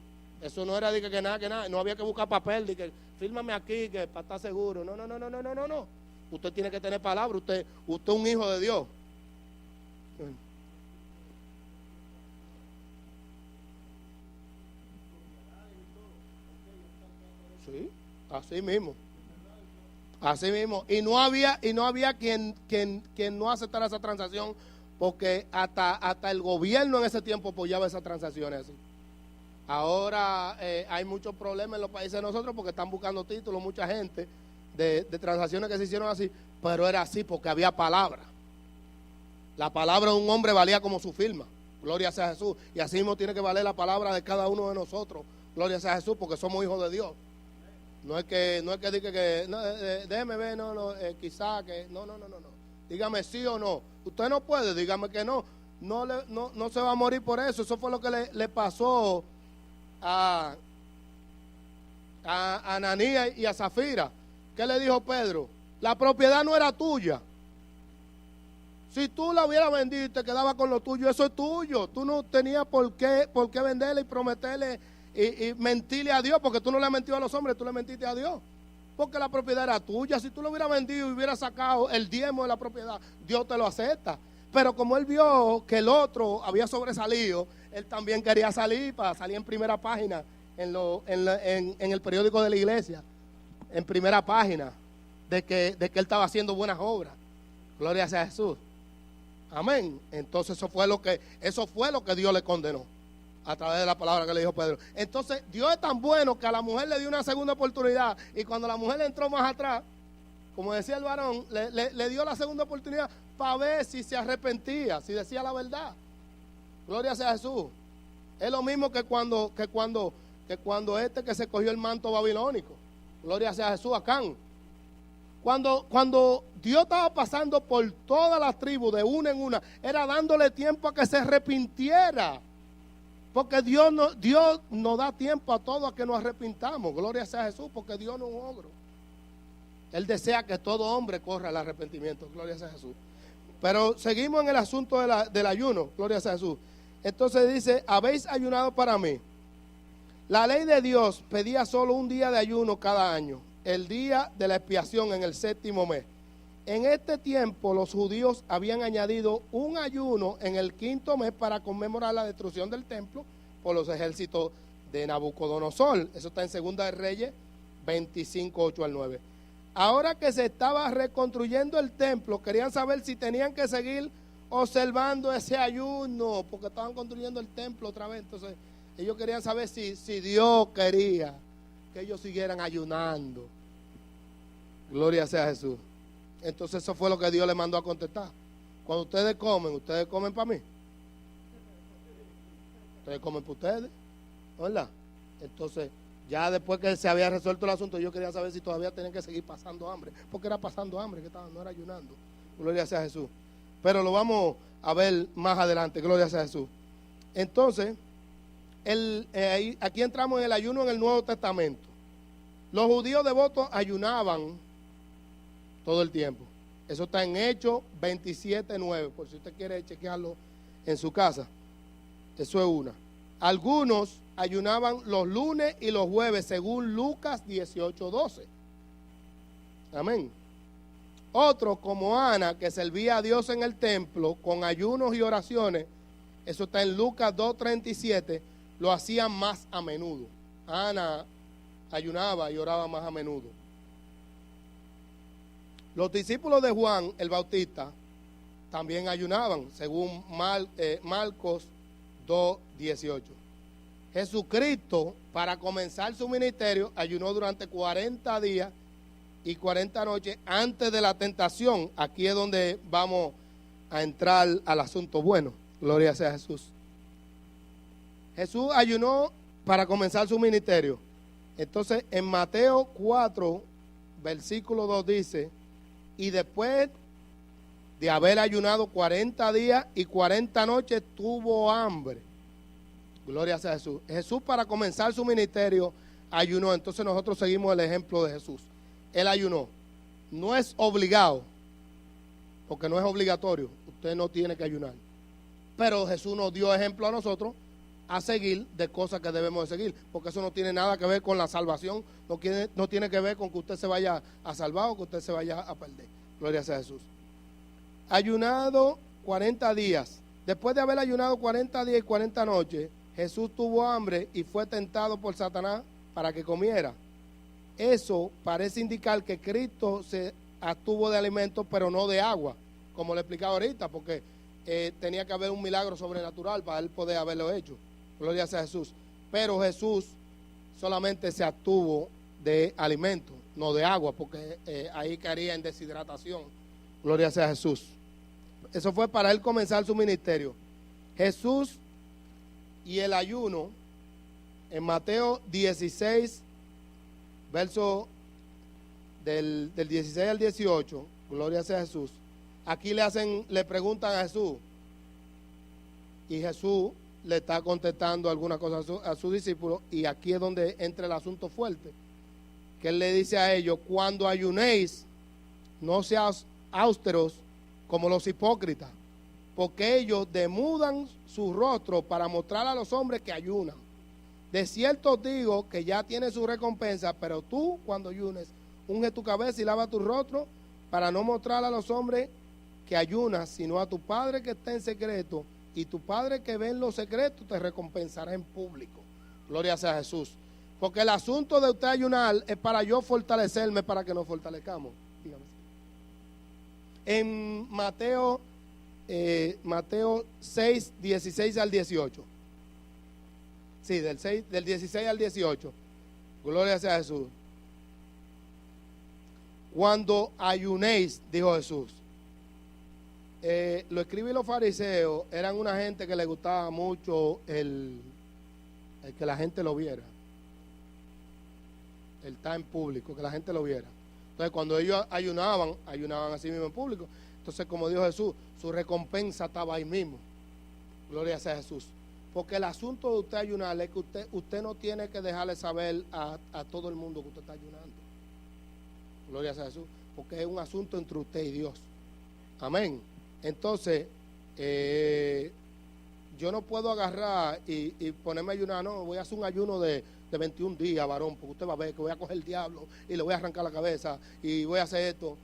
Eso no era de que nada, no había que buscar papel, de que fírmame aquí que para estar seguro. No, no, no, no, no, no, no, no. Usted tiene que tener palabra, usted es un hijo de Dios. Sí, así mismo. Así mismo. Y no había quien no aceptara esa transacción, porque hasta el gobierno en ese tiempo apoyaba esas transacciones así. Ahora hay muchos problemas en los países de nosotros porque están buscando títulos, mucha gente, de transacciones que se hicieron así, pero era así porque había palabra. La palabra de un hombre valía como su firma. Gloria sea a Jesús. Y así mismo tiene que valer la palabra de cada uno de nosotros. Gloria sea a Jesús, porque somos hijos de Dios. No es que diga que no, déjeme ver, quizá que no. Dígame sí o no. Usted no puede, dígame que no. No se va a morir por eso. Eso fue lo que le pasó a Ananías y a Zafira. ¿Qué le dijo Pedro? La propiedad no era tuya. Si tú la hubieras vendido y te quedabas con lo tuyo, eso es tuyo. Tú no tenías por qué venderle y prometerle y mentirle a Dios, porque tú no le has mentido a los hombres, tú le mentiste a Dios. Porque la propiedad era tuya. Si tú lo hubieras vendido y hubieras sacado el diezmo de la propiedad, Dios te lo acepta. Pero como él vio que el otro había sobresalido, él también quería salir para salir en primera página en el periódico de la iglesia, en primera página, de que él estaba haciendo buenas obras. Gloria sea a Jesús. Amén. Entonces eso fue lo que Dios le condenó a través de la palabra que le dijo Pedro. Entonces Dios es tan bueno que a la mujer le dio una segunda oportunidad, y cuando la mujer entró más atrás, como decía el varón, le dio la segunda oportunidad para ver si se arrepentía, si decía la verdad. Gloria sea a Jesús. Es lo mismo que cuando que se cogió el manto babilónico. Gloria sea a Jesús, Acán. Cuando Dios estaba pasando por todas las tribus de una en una, era dándole tiempo a que se arrepintiera. Porque Dios no da tiempo a todos a que nos arrepintamos. Gloria sea a Jesús, porque Dios no es un ogro. Él desea que todo hombre corra al arrepentimiento. Gloria sea a Jesús. Pero seguimos en el asunto del ayuno. Gloria sea a Jesús. Entonces dice, habéis ayunado para mí. La ley de Dios pedía solo un día de ayuno cada año, el día de la expiación en el 7º mes. En este tiempo los judíos habían añadido un ayuno en el 5º mes para conmemorar la destrucción del templo por los ejércitos de Nabucodonosor. Eso está en 2 de Reyes 25, 8 al 9. Ahora que se estaba reconstruyendo el templo, querían saber si tenían que seguir observando ese ayuno, porque estaban construyendo el templo otra vez. Entonces ellos querían saber si Dios quería que ellos siguieran ayunando. Gloria sea a Jesús. Entonces eso fue lo que Dios le mandó a contestar. Cuando ustedes comen para mí. Ustedes comen para ustedes, ¿verdad? Entonces, ya después que se había resuelto el asunto, yo quería saber si todavía tenían que seguir pasando hambre. Porque era pasando hambre que estaban, no era ayunando. Gloria sea a Jesús. Pero lo vamos a ver más adelante. Gloria sea a Jesús. Entonces, aquí entramos en el ayuno en el Nuevo Testamento. Los judíos devotos ayunaban todo el tiempo. Eso está en Hechos 27:9, por si usted quiere chequearlo en su casa. Eso es una. Algunos ayunaban los lunes y los jueves, según Lucas 18:12. Amén. Otros, como Ana, que servía a Dios en el templo con ayunos y oraciones, eso está en Lucas 2:37, lo hacían más a menudo. Ana ayunaba y oraba más a menudo. Los discípulos de Juan el Bautista también ayunaban, según Marcos 2:18. Jesucristo, para comenzar su ministerio, ayunó durante 40 días y 40 noches antes de la tentación. Aquí es donde vamos a entrar al asunto bueno. Gloria sea a Jesús. Jesús ayunó para comenzar su ministerio. Entonces, en Mateo 4, versículo 2 dice, y después de haber ayunado 40 días y 40 noches, tuvo hambre. Gloria sea a Jesús. Jesús, para comenzar su ministerio, ayunó. Entonces nosotros seguimos el ejemplo de Jesús. Él ayunó. No es obligado, porque no es obligatorio. Usted no tiene que ayunar. Pero Jesús nos dio ejemplo a nosotros a seguir de cosas que debemos de seguir, porque eso no tiene nada que ver con la salvación, no tiene que ver con que usted se vaya a salvar o que usted se vaya a perder. Gloria sea a Jesús. Ayunado 40 días. Después de haber ayunado 40 días y 40 noches, Jesús tuvo hambre y fue tentado por Satanás para que comiera. Eso parece indicar que Cristo se abstuvo de alimentos, pero no de agua, como le explicaba ahorita, porque tenía que haber un milagro sobrenatural para él poder haberlo hecho. Gloria sea a Jesús. Pero Jesús solamente se abstuvo de alimentos, no de agua, porque ahí caería en deshidratación. Gloria sea a Jesús. Eso fue para él comenzar su ministerio. Jesús y el ayuno, en Mateo 16, verso del 16 al 18, gloria sea a Jesús. Aquí le preguntan a Jesús, y Jesús le está contestando algunas cosas a sus discípulos, y aquí es donde entra el asunto fuerte, que él le dice a ellos: cuando ayunéis, no seas austeros como los hipócritas, porque ellos demudan su rostro para mostrar a los hombres que ayunan. De cierto os digo que ya tiene su recompensa, pero tú, cuando ayunes, unge tu cabeza y lava tu rostro, para no mostrar a los hombres que ayunas, sino a tu Padre que está en secreto, y tu Padre que ve en lo secreto te recompensará en público. Gloria sea a Jesús. Porque el asunto de usted ayunar es para yo fortalecerme, para que nos fortalezcamos. Dígame. En Mateo 6, 16 al 18. Sí, del 16 al 18. Gloria sea a Jesús. Cuando ayunéis, dijo Jesús. Los escribas y los fariseos eran una gente que le gustaba mucho el que la gente lo viera. El estar en público, que la gente lo viera. Entonces, cuando ellos ayunaban así mismo en público. Entonces, como dijo Jesús, su recompensa estaba ahí mismo. Gloria sea a Jesús. Porque el asunto de usted ayunar es que usted no tiene que dejarle saber a todo el mundo que usted está ayunando. Gloria sea a Jesús. Porque es un asunto entre usted y Dios. Amén. Entonces, yo no puedo agarrar y ponerme a ayunar. No, voy a hacer un ayuno de 21 días, varón, porque usted va a ver que voy a coger el diablo y le voy a arrancar la cabeza y voy a hacer esto.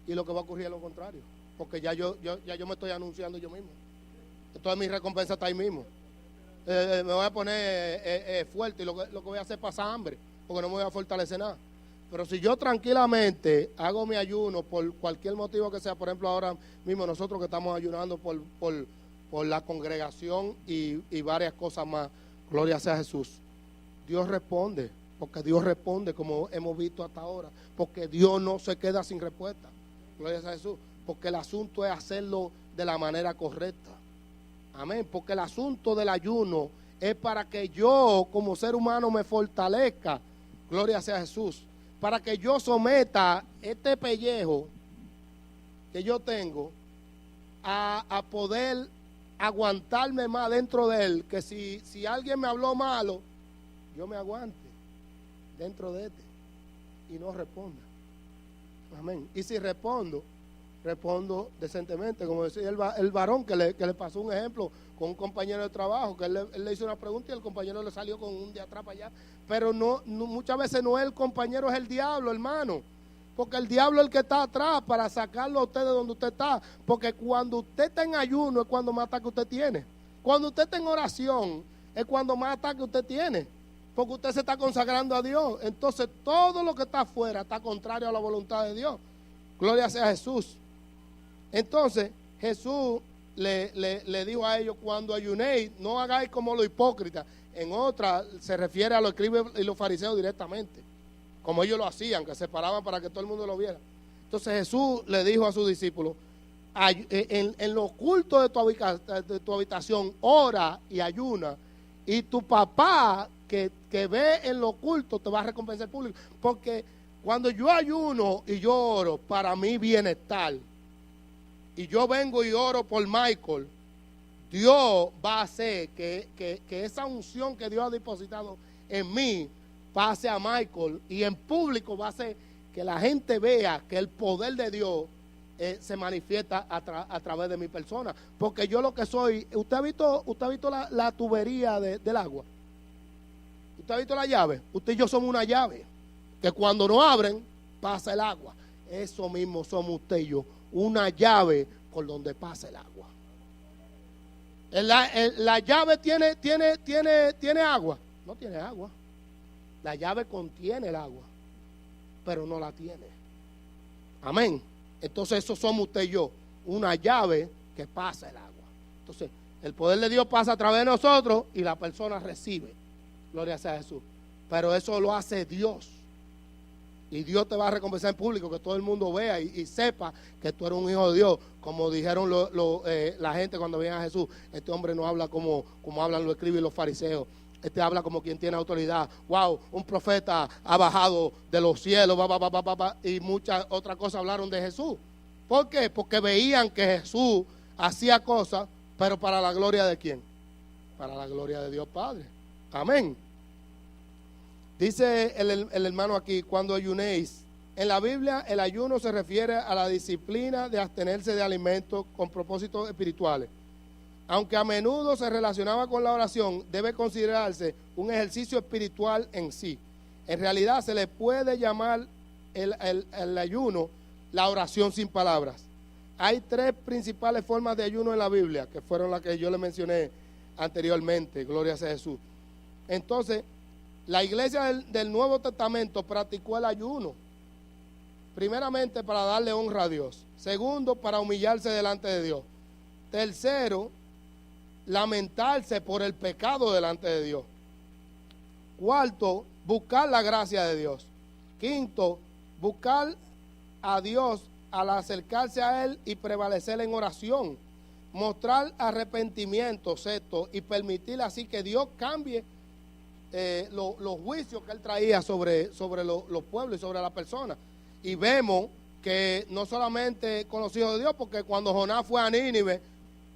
Y lo que va a ocurrir es lo contrario. Porque ya yo me estoy anunciando yo mismo. Entonces mi recompensa está ahí mismo. Me voy a poner fuerte y lo que voy a hacer es pasar hambre, porque no me voy a fortalecer nada. Pero si yo tranquilamente hago mi ayuno por cualquier motivo que sea, por ejemplo ahora mismo nosotros que estamos ayunando por la congregación y varias cosas más, gloria sea a Jesús, Dios responde, porque Dios responde como hemos visto hasta ahora, porque Dios no se queda sin respuesta, gloria sea a Jesús, porque el asunto es hacerlo de la manera correcta. Amén, porque el asunto del ayuno es para que yo como ser humano me fortalezca, gloria sea a Jesús, para que yo someta este pellejo que yo tengo a poder aguantarme más dentro de él, que si alguien me habló malo, yo me aguante dentro de este y no responda. Amén. Y si respondo decentemente, como decía el varón que le pasó un ejemplo con un compañero de trabajo, que él le hizo una pregunta y el compañero le salió con un de atrás para allá. Pero no, muchas veces no es el compañero, es el diablo, hermano. Porque el diablo es el que está atrás para sacarlo a usted de donde usted está. Porque cuando usted está en ayuno es cuando más ataque usted tiene. Cuando usted está en oración es cuando más ataque usted tiene. Porque usted se está consagrando a Dios. Entonces todo lo que está afuera está contrario a la voluntad de Dios. Gloria sea a Jesús. Entonces Jesús le dijo a ellos: cuando ayunéis, no hagáis como los hipócritas. En otra se refiere a los escribas y los fariseos directamente, como ellos lo hacían, que se paraban para que todo el mundo lo viera. Entonces Jesús le dijo a sus discípulos: en lo oculto de tu habitación, ora y ayuna, y tu papá que ve en lo oculto te va a recompensar el público. Porque cuando yo ayuno y yo oro para mi bienestar, y yo vengo y oro por Michael, Dios va a hacer que esa unción que Dios ha depositado en mí pase a Michael, y en público va a hacer que la gente vea que el poder de Dios se manifiesta a través de mi persona. Porque yo lo que soy, ¿usted ha visto la tubería del agua? ¿Usted ha visto la llave? Usted y yo somos una llave, que cuando no abren, pasa el agua. Eso mismo somos usted y yo, una llave por donde pasa el agua. La llave tiene agua. No tiene agua. La llave contiene el agua, pero no la tiene. Amén. Entonces eso somos usted y yo, una llave que pasa el agua. Entonces el poder de Dios pasa a través de nosotros y la persona recibe. Gloria sea a Jesús. Pero eso lo hace Dios. Y Dios te va a recompensar en público, que todo el mundo vea y sepa que tú eres un hijo de Dios. Como dijeron la gente cuando veían a Jesús, este hombre no habla como hablan los escribas y los fariseos. Este habla como quien tiene autoridad. Wow, un profeta ha bajado de los cielos, y muchas otras cosas hablaron de Jesús. ¿Por qué? Porque veían que Jesús hacía cosas, pero para la gloria de ¿quién? Para la gloria de Dios Padre. Amén. Dice el hermano aquí, cuando ayunéis. En la Biblia el ayuno se refiere a la disciplina de abstenerse de alimentos con propósitos espirituales. Aunque a menudo se relacionaba con la oración, debe considerarse un ejercicio espiritual en sí. En realidad se le puede llamar el ayuno la oración sin palabras. Hay 3 principales formas de ayuno en la Biblia, que fueron las que yo le mencioné anteriormente, gloria sea a Jesús. Entonces, la iglesia del Nuevo Testamento practicó el ayuno. Primeramente, para darle honra a Dios. Segundo, para humillarse delante de Dios. Tercero, lamentarse por el pecado delante de Dios. Cuarto, buscar la gracia de Dios. Quinto, buscar a Dios al acercarse a Él y prevalecer en oración. Mostrar arrepentimiento, sexto, y permitir así que Dios cambie los juicios que Él traía sobre los pueblos y sobre las personas. Y vemos que no solamente con los hijos de Dios, porque cuando Jonás fue a Nínive,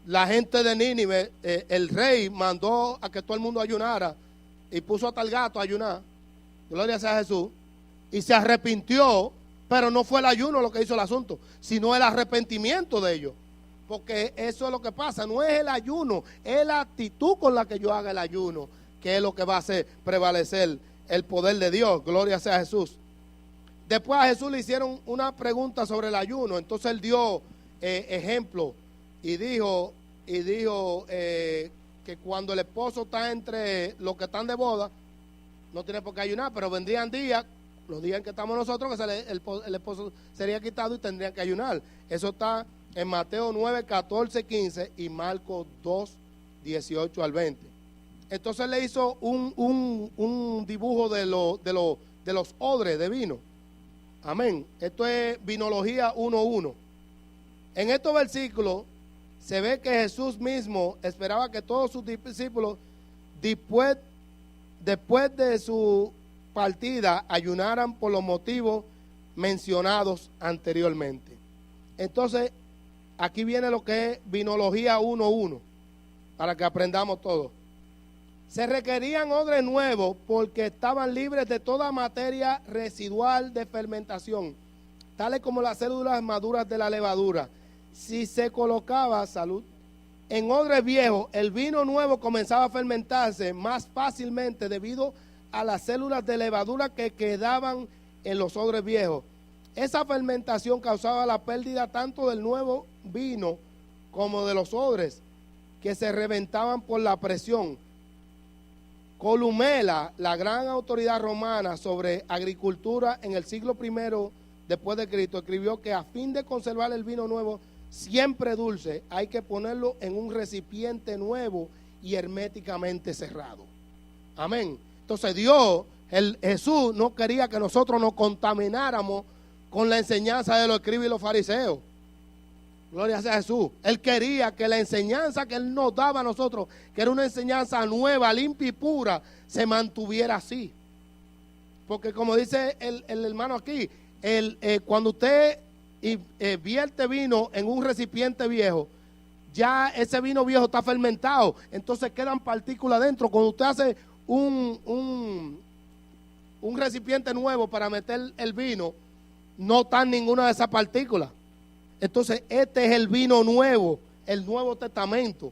la gente de Nínive, el rey mandó a que todo el mundo ayunara y puso hasta el gato a ayunar. Gloria sea a Jesús. Y se arrepintió, pero no fue el ayuno lo que hizo el asunto, sino el arrepentimiento de ellos. Porque eso es lo que pasa, no es el ayuno, es la actitud con la que yo haga el ayuno, que es lo que va a hacer prevalecer el poder de Dios. Gloria sea a Jesús. Después a Jesús le hicieron una pregunta sobre el ayuno, entonces él dio ejemplo. Y dijo que cuando el esposo está entre los que están de boda, no tiene por qué ayunar, pero vendrían días, los días en que estamos nosotros, que el esposo sería quitado y tendrían que ayunar. Eso está en Mateo 9, 14, 15 y Marcos 2, 18 al 20. Entonces le hizo un dibujo de los odres de vino. Amén. Esto es vinología 1:1. En estos versículos se ve que Jesús mismo esperaba que todos sus discípulos, después de su partida, ayunaran por los motivos mencionados anteriormente. Entonces, aquí viene lo que es vinología 1:1, para que aprendamos todo. Se requerían odres nuevos porque estaban libres de toda materia residual de fermentación, tales como las células maduras de la levadura. Si se colocaba, en odres viejos, el vino nuevo comenzaba a fermentarse más fácilmente debido a las células de levadura que quedaban en los odres viejos. Esa fermentación causaba la pérdida tanto del nuevo vino como de los odres, que se reventaban por la presión. Columela, la gran autoridad romana sobre agricultura en el siglo I después de Cristo, escribió que a fin de conservar el vino nuevo siempre dulce, hay que ponerlo en un recipiente nuevo y herméticamente cerrado. Amén. Entonces Dios, Jesús no quería que nosotros nos contamináramos con la enseñanza de los escribas y los fariseos. Gloria sea a Jesús. Él quería que la enseñanza que Él nos daba a nosotros, que era una enseñanza nueva, limpia y pura, se mantuviera así. Porque como dice el hermano aquí, cuando usted vierte vino en un recipiente viejo, ya ese vino viejo está fermentado, entonces quedan partículas dentro. Cuando usted hace un recipiente nuevo para meter el vino, no están ninguna de esas partículas. Entonces, este es el vino nuevo, el Nuevo Testamento.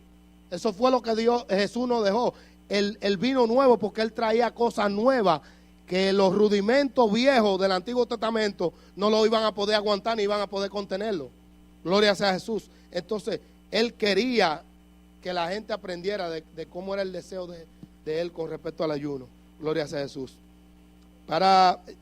Eso fue lo que Jesús nos dejó, el vino nuevo, porque Él traía cosas nuevas que los rudimentos viejos del Antiguo Testamento no lo iban a poder aguantar ni iban a poder contenerlo. Gloria sea a Jesús. Entonces, Él quería que la gente aprendiera de cómo era el deseo de Él con respecto al ayuno. Gloria sea a Jesús.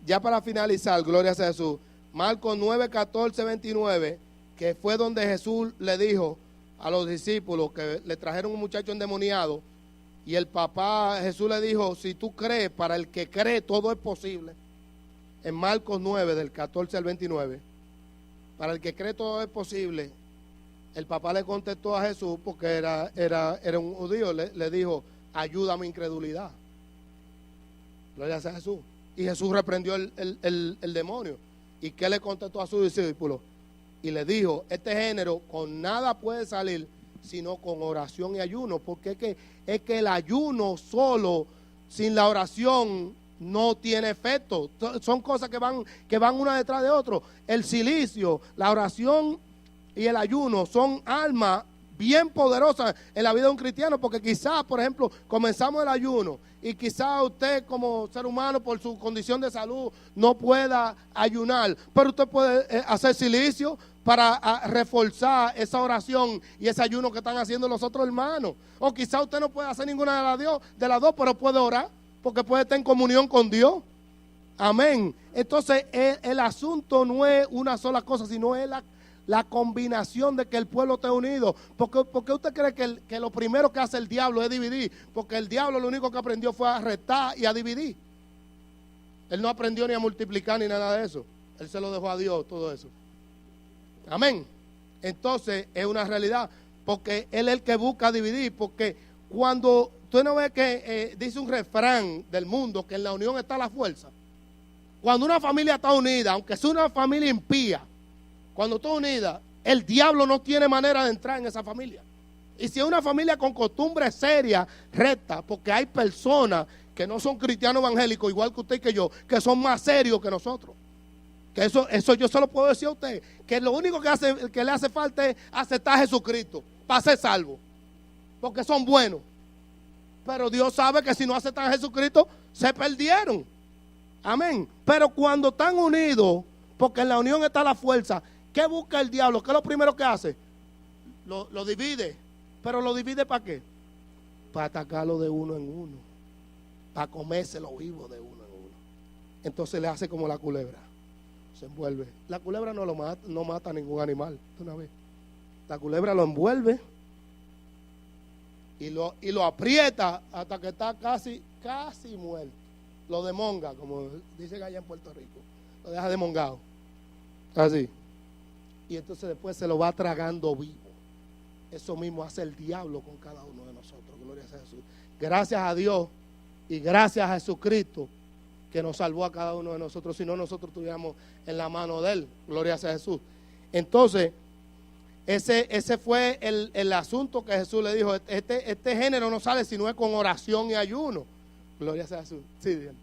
Ya para finalizar, gloria sea a Jesús, Marcos 9, 14, 29, que fue donde Jesús le dijo a los discípulos que le trajeron un muchacho endemoniado, y el papá, Jesús le dijo, si tú crees, para el que cree todo es posible. En Marcos 9, del 14 al 29, para el que cree todo es posible. El papá le contestó a Jesús, porque era un judío, le dijo, ayuda a mi incredulidad. Gloria sea a Jesús. Y Jesús reprendió el demonio. ¿Y qué le contestó a sus discípulos? Y le dijo, este género con nada puede salir, sino con oración y ayuno, porque es que el ayuno solo, sin la oración, no tiene efecto. Son cosas que van una detrás de otro. El cilicio, la oración y el ayuno son armas bien poderosas en la vida de un cristiano, porque quizás, por ejemplo, comenzamos el ayuno y quizás usted como ser humano por su condición de salud no pueda ayunar, pero usted puede hacer cilicio para reforzar esa oración y ese ayuno que están haciendo los otros hermanos. O quizás usted no puede hacer ninguna de las dos, pero puede orar, porque puede estar en comunión con Dios. Amén. Entonces el asunto no es una sola cosa, sino es la combinación de que el pueblo esté unido. Porque usted cree que lo primero que hace el diablo es dividir, porque el diablo lo único que aprendió fue a restar y a dividir. Él no aprendió ni a multiplicar ni nada de eso. Él se lo dejó a Dios, todo eso. Amén. Entonces es una realidad, porque Él es el que busca dividir. Porque cuando tú no ves que dice un refrán del mundo, que en la unión está la fuerza. Cuando una familia está unida, aunque sea una familia impía, cuando está unida, el diablo no tiene manera de entrar en esa familia. Y si es una familia con costumbres serias, rectas, porque hay personas que no son cristianos evangélicos, igual que usted y que yo, que son más serios que nosotros. Que eso yo se lo puedo decir a usted, que lo único que le hace falta es aceptar a Jesucristo para ser salvo, porque son buenos. Pero Dios sabe que si no aceptan a Jesucristo, se perdieron. Amén. Pero cuando están unidos, porque en la unión está la fuerza, ¿qué busca el diablo? ¿Qué es lo primero que hace? Lo divide. ¿Pero lo divide para qué? Para atacarlo de uno en uno, para comérselo vivo de uno en uno. Entonces le hace como la culebra. Se envuelve. La culebra no mata a ningún animal de una vez. La culebra lo envuelve y lo aprieta hasta que está casi muerto. Lo demonga, como dicen allá en Puerto Rico. Lo deja demongado. Así. Y entonces después se lo va tragando vivo. Eso mismo hace el diablo con cada uno de nosotros. Gloria a Jesús. Gracias a Dios y gracias a Jesucristo que nos salvó a cada uno de nosotros, si no nosotros estuviéramos en la mano de Él. Gloria sea a Jesús. Entonces, ese fue el asunto que Jesús le dijo. Este género no sale si no es con oración y ayuno. Gloria sea a Jesús. Sí, bien.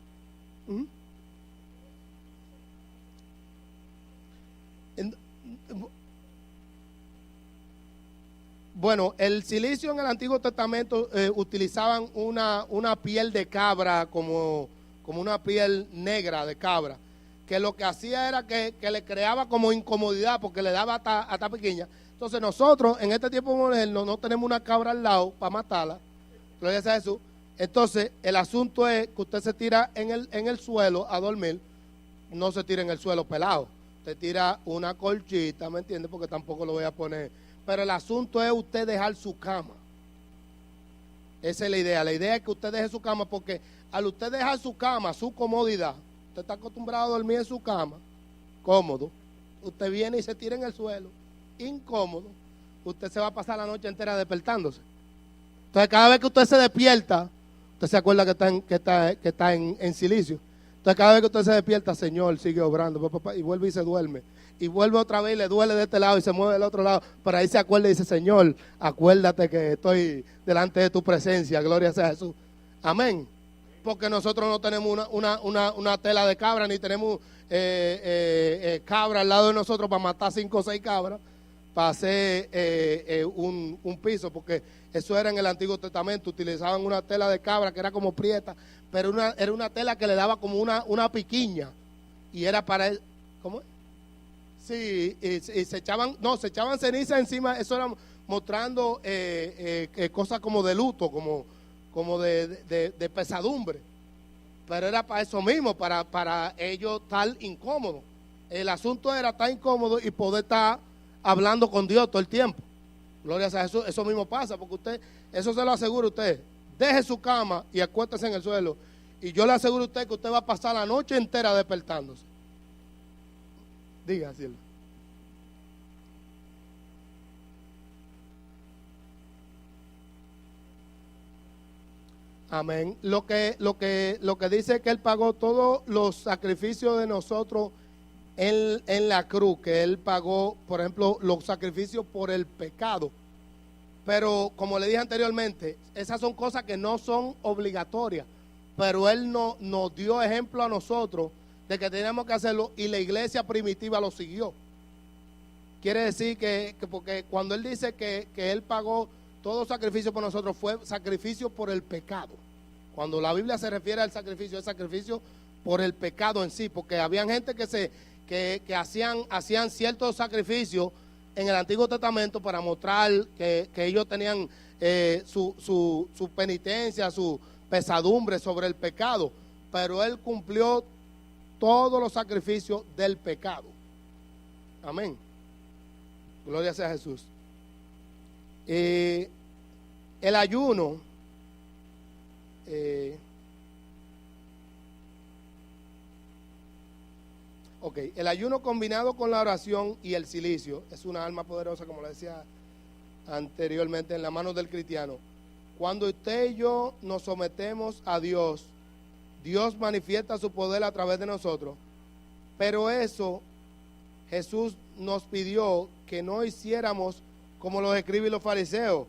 Bueno, el cilicio en el Antiguo Testamento utilizaban una piel de cabra como una piel negra de cabra, que lo que hacía era que le creaba como incomodidad porque le daba hasta pequeña. Entonces nosotros en este tiempo moderno no tenemos una cabra al lado para matarla. Gloria sea a Jesús. Entonces el asunto es que usted se tira en el suelo a dormir, no se tira en el suelo pelado. Usted tira una colchita, ¿me entiende? Porque tampoco lo voy a poner. Pero el asunto es usted dejar su cama. Esa es la idea. La idea es que usted deje su cama, porque al usted dejar su cama, su comodidad, usted está acostumbrado a dormir en su cama, cómodo. Usted viene y se tira en el suelo, incómodo. Usted se va a pasar la noche entera despertándose. Entonces cada vez que usted se despierta, usted se acuerda que está en silicio. Entonces cada vez que usted se despierta, Señor, sigue obrando, y vuelve y se duerme. Y vuelve otra vez y le duele de este lado y se mueve del otro lado. Pero ahí se acuerda y dice, Señor, acuérdate que estoy delante de tu presencia. Gloria sea a Jesús. Amén. porque nosotros no tenemos una tela de cabra, ni tenemos cabra al lado de nosotros para matar 5 o 6 cabras, para hacer un piso, porque eso era en el Antiguo Testamento. Utilizaban una tela de cabra que era como prieta, pero era una tela que le daba como una piquiña, y era para él. ¿Cómo? Sí, y se echaban ceniza encima. Eso era mostrando cosas como de luto, como de pesadumbre, pero era para eso mismo, para ellos estar incómodos. El asunto era estar incómodo y poder estar hablando con Dios todo el tiempo. Gloria a Jesús. Eso mismo pasa, porque usted, eso se lo aseguro a usted, deje su cama y acuéstese en el suelo, y yo le aseguro a usted que usted va a pasar la noche entera despertándose. Diga, Silvia. Amén. Lo que dice que Él pagó todos los sacrificios de nosotros en la cruz, que Él pagó, por ejemplo, los sacrificios por el pecado. Pero como le dije anteriormente, esas son cosas que no son obligatorias, pero Él nos dio ejemplo a nosotros de que teníamos que hacerlo, y la iglesia primitiva lo siguió. Quiere decir que porque cuando Él dice que Él pagó todo sacrificio por nosotros, fue sacrificio por el pecado. Cuando la Biblia se refiere al sacrificio, es sacrificio por el pecado en sí, porque habían gente que hacían ciertos sacrificios en el Antiguo Testamento para mostrar que ellos tenían su penitencia, su pesadumbre sobre el pecado, pero Él cumplió todos los sacrificios del pecado. Amén. Gloria sea a Jesús. El ayuno, el ayuno combinado con la oración y el cilicio es una arma poderosa, como le decía anteriormente, en las manos del cristiano. Cuando usted y yo nos sometemos a Dios, Dios manifiesta su poder a través de nosotros, pero eso Jesús nos pidió que no hiciéramos como los escribas y los fariseos.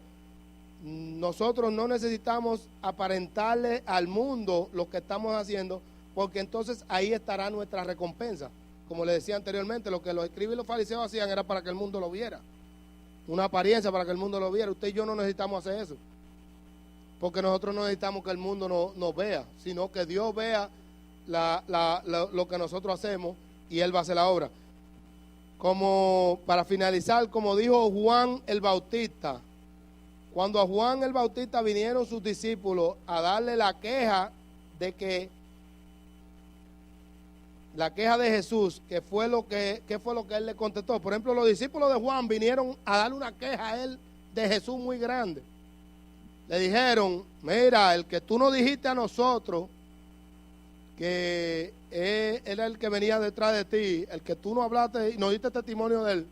Nosotros no necesitamos aparentarle al mundo lo que estamos haciendo, porque entonces ahí estará nuestra recompensa. Como le decía anteriormente, lo que los escribas y los fariseos hacían era para que el mundo lo viera, una apariencia para que el mundo lo viera. Usted y yo no necesitamos hacer eso, porque nosotros no necesitamos que el mundo nos vea, sino que Dios vea lo que nosotros hacemos, y Él va a hacer la obra. Como para finalizar, como dijo Juan el Bautista, cuando a Juan el Bautista vinieron sus discípulos a darle la queja de Jesús, ¿qué fue lo que él le contestó? Por ejemplo, los discípulos de Juan vinieron a darle una queja a él de Jesús muy grande. Le dijeron: mira, el que tú nos dijiste a nosotros que era el que venía detrás de ti, el que tú no hablaste y nos diste testimonio de él,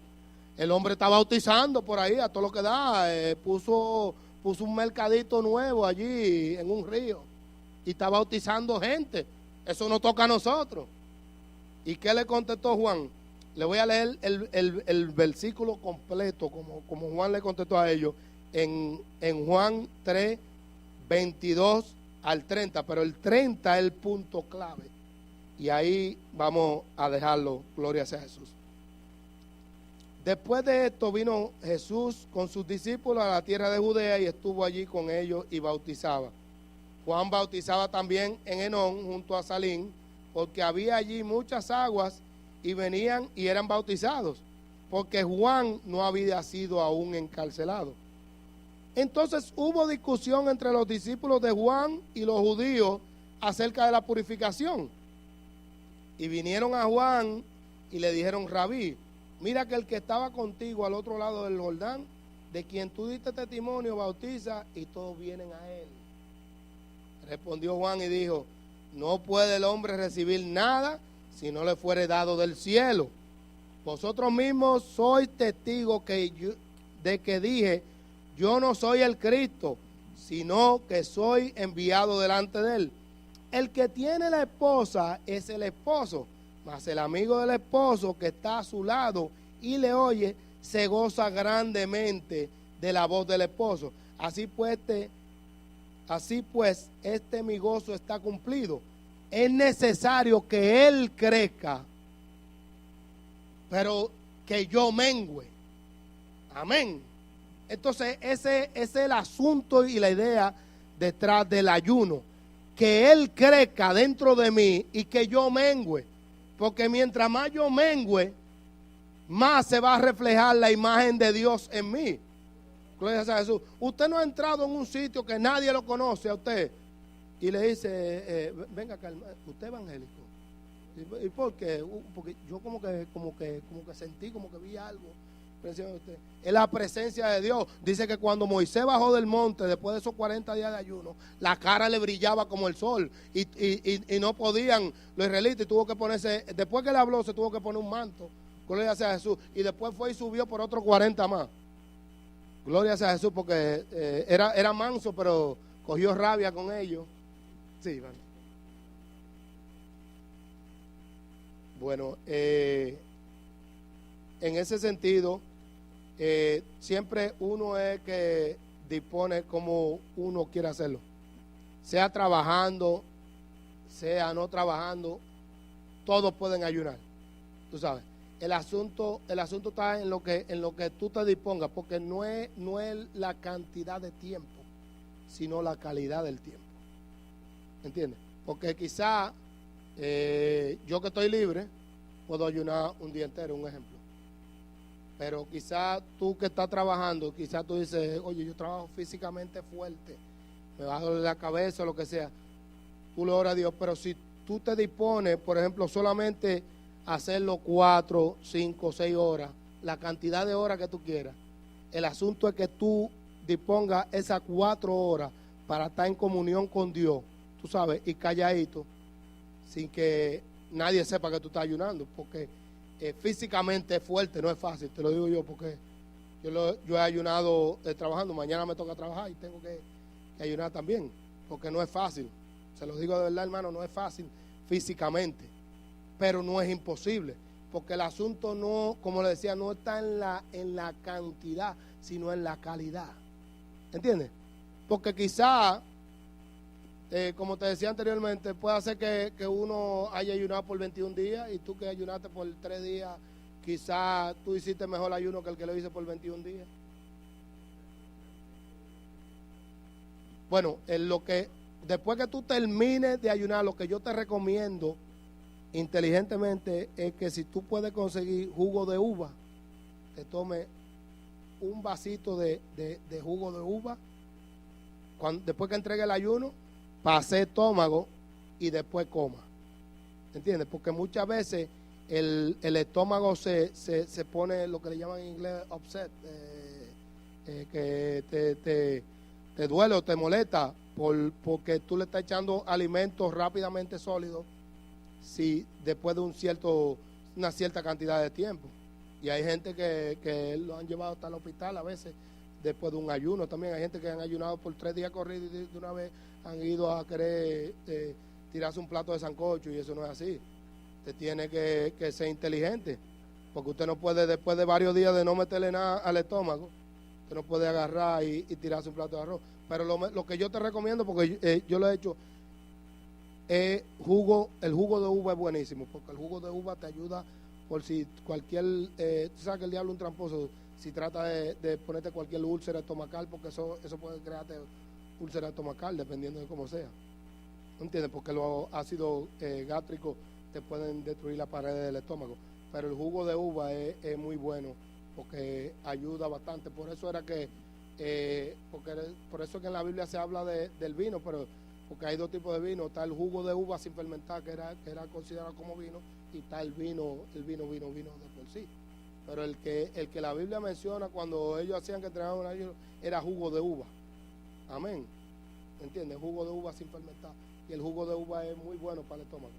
el hombre está bautizando por ahí a todo lo que da, puso un mercadito nuevo allí en un río y está bautizando gente. Eso no toca a nosotros. ¿Y qué le contestó Juan? Le voy a leer el versículo completo, como Juan le contestó a ellos, en Juan 3, 22 al 30, pero el 30 es el punto clave, y ahí vamos a dejarlo. Gloria sea a Jesús. Después de esto vino Jesús con sus discípulos a la tierra de Judea y estuvo allí con ellos y bautizaba. Juan bautizaba también en Enón junto a Salín, porque había allí muchas aguas, y venían y eran bautizados, porque Juan no había sido aún encarcelado. Entonces hubo discusión entre los discípulos de Juan y los judíos acerca de la purificación. Y vinieron a Juan y le dijeron: Rabí, mira que el que estaba contigo al otro lado del Jordán, de quien tú diste testimonio, bautiza, y todos vienen a él. Respondió Juan y dijo: no puede el hombre recibir nada si no le fuere dado del cielo. Vosotros mismos sois testigos de que dije: yo no soy el Cristo, sino que soy enviado delante de él. El que tiene la esposa es el esposo, mas el amigo del esposo que está a su lado y le oye, se goza grandemente de la voz del esposo. Así pues Así pues, este mi gozo está cumplido. Es necesario que Él crezca, pero que yo mengüe. Amén. Entonces, ese es el asunto y la idea detrás del ayuno. Que Él crezca dentro de mí y que yo mengüe. Porque mientras más yo mengüe, más se va a reflejar la imagen de Dios en mí. Gloria a Jesús. Usted no ha entrado en un sitio que nadie lo conoce a usted y le dice, venga acá, usted es evangélico. ¿Y por qué? Porque yo como que sentí, como que vi algo. Es la presencia de Dios. Dice que cuando Moisés bajó del monte, después de esos 40 días de ayuno, la cara le brillaba como el sol y no podían los israelitas, y tuvo que ponerse, después que le habló, se tuvo que poner un manto. Gloria a Jesús. Y después fue y subió por otros 40 más. Gloria a Jesús, porque era manso, pero cogió rabia con ellos. Sí, vale. Bueno, en ese sentido, siempre uno es que dispone como uno quiere hacerlo. Sea trabajando, sea no trabajando, todos pueden ayunar. Tú sabes. El asunto está en lo que tú te dispongas, porque no es la cantidad de tiempo, sino la calidad del tiempo. ¿Entiendes? Porque quizá yo que estoy libre puedo ayunar un día entero, un ejemplo. Pero quizá tú que estás trabajando, quizá tú dices, oye, yo trabajo físicamente fuerte, me va a doler la cabeza o lo que sea. Tú le oras a Dios, pero si tú te dispones, por ejemplo, solamente hacerlo 4, 5, 6 horas, la cantidad de horas que tú quieras. El asunto es que tú dispongas esas 4 horas para estar en comunión con Dios, tú sabes, y calladito, sin que nadie sepa que tú estás ayunando, porque físicamente es fuerte, no es fácil, te lo digo yo, porque yo he ayunado trabajando, mañana me toca trabajar y tengo que ayunar también, porque no es fácil, se lo digo de verdad, hermano, no es fácil físicamente. Pero no es imposible, porque el asunto no, como le decía, no está en la cantidad, sino en la calidad. ¿Entiendes? Porque quizá, como te decía anteriormente, puede ser que uno haya ayunado por 21 días y tú que ayunaste por 3 días, quizá tú hiciste mejor ayuno que el que lo hizo por 21 días. Bueno, después que tú termines de ayunar, lo que yo te recomiendo inteligentemente es que si tú puedes conseguir jugo de uva, te tome un vasito de jugo de uva después que entregue el ayuno, pase estómago y después coma. ¿Entiendes? Porque muchas veces el estómago se pone lo que le llaman en inglés upset, que te duele o te molesta porque tú le estás echando alimentos rápidamente sólidos. Si después de una cierta cantidad de tiempo. Y hay gente que lo han llevado hasta el hospital a veces después de un ayuno. También hay gente que han ayunado por 3 días corridos y de una vez han ido a querer tirarse un plato de sancocho, y eso no es así. Usted tiene que ser inteligente, porque usted no puede, después de varios días de no meterle nada al estómago, usted no puede agarrar y tirarse un plato de arroz. Pero lo que yo te recomiendo, porque yo lo he hecho, el jugo de uva es buenísimo, porque el jugo de uva te ayuda por si cualquier, tú sabes que el diablo es un tramposo, si trata de ponerte cualquier úlcera estomacal, porque eso puede crearte úlcera estomacal, dependiendo de cómo sea. ¿No entiendes? Porque los ácidos gástricos te pueden destruir la pared del estómago. Pero el jugo de uva es muy bueno, porque ayuda bastante. Por eso por eso que en la Biblia se habla del vino, pero porque hay 2 tipos de vino. Está el jugo de uva sin fermentar, que era considerado como vino, y está el vino de por sí. Pero el que la Biblia menciona cuando ellos hacían que entregaban un ayuno era jugo de uva. Amén. ¿Entiendes? Jugo de uva sin fermentar. Y el jugo de uva es muy bueno para el estómago.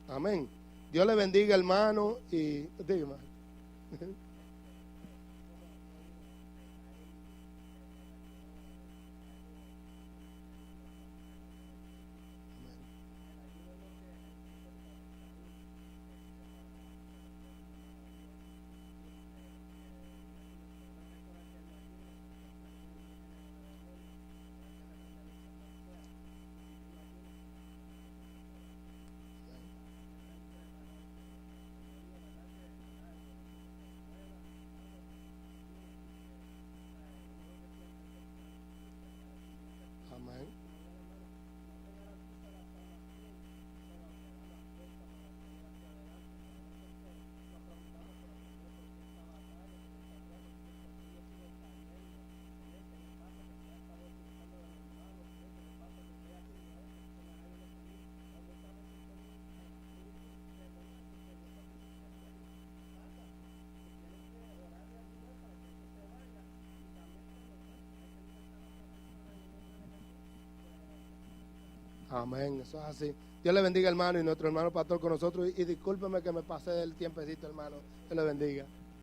Amén. Dios le bendiga, hermano, y dígame. Amén, eso es así. Dios le bendiga, hermano, y nuestro hermano pastor con nosotros. Y discúlpeme que me pasé del tiempecito, hermano. Dios le bendiga.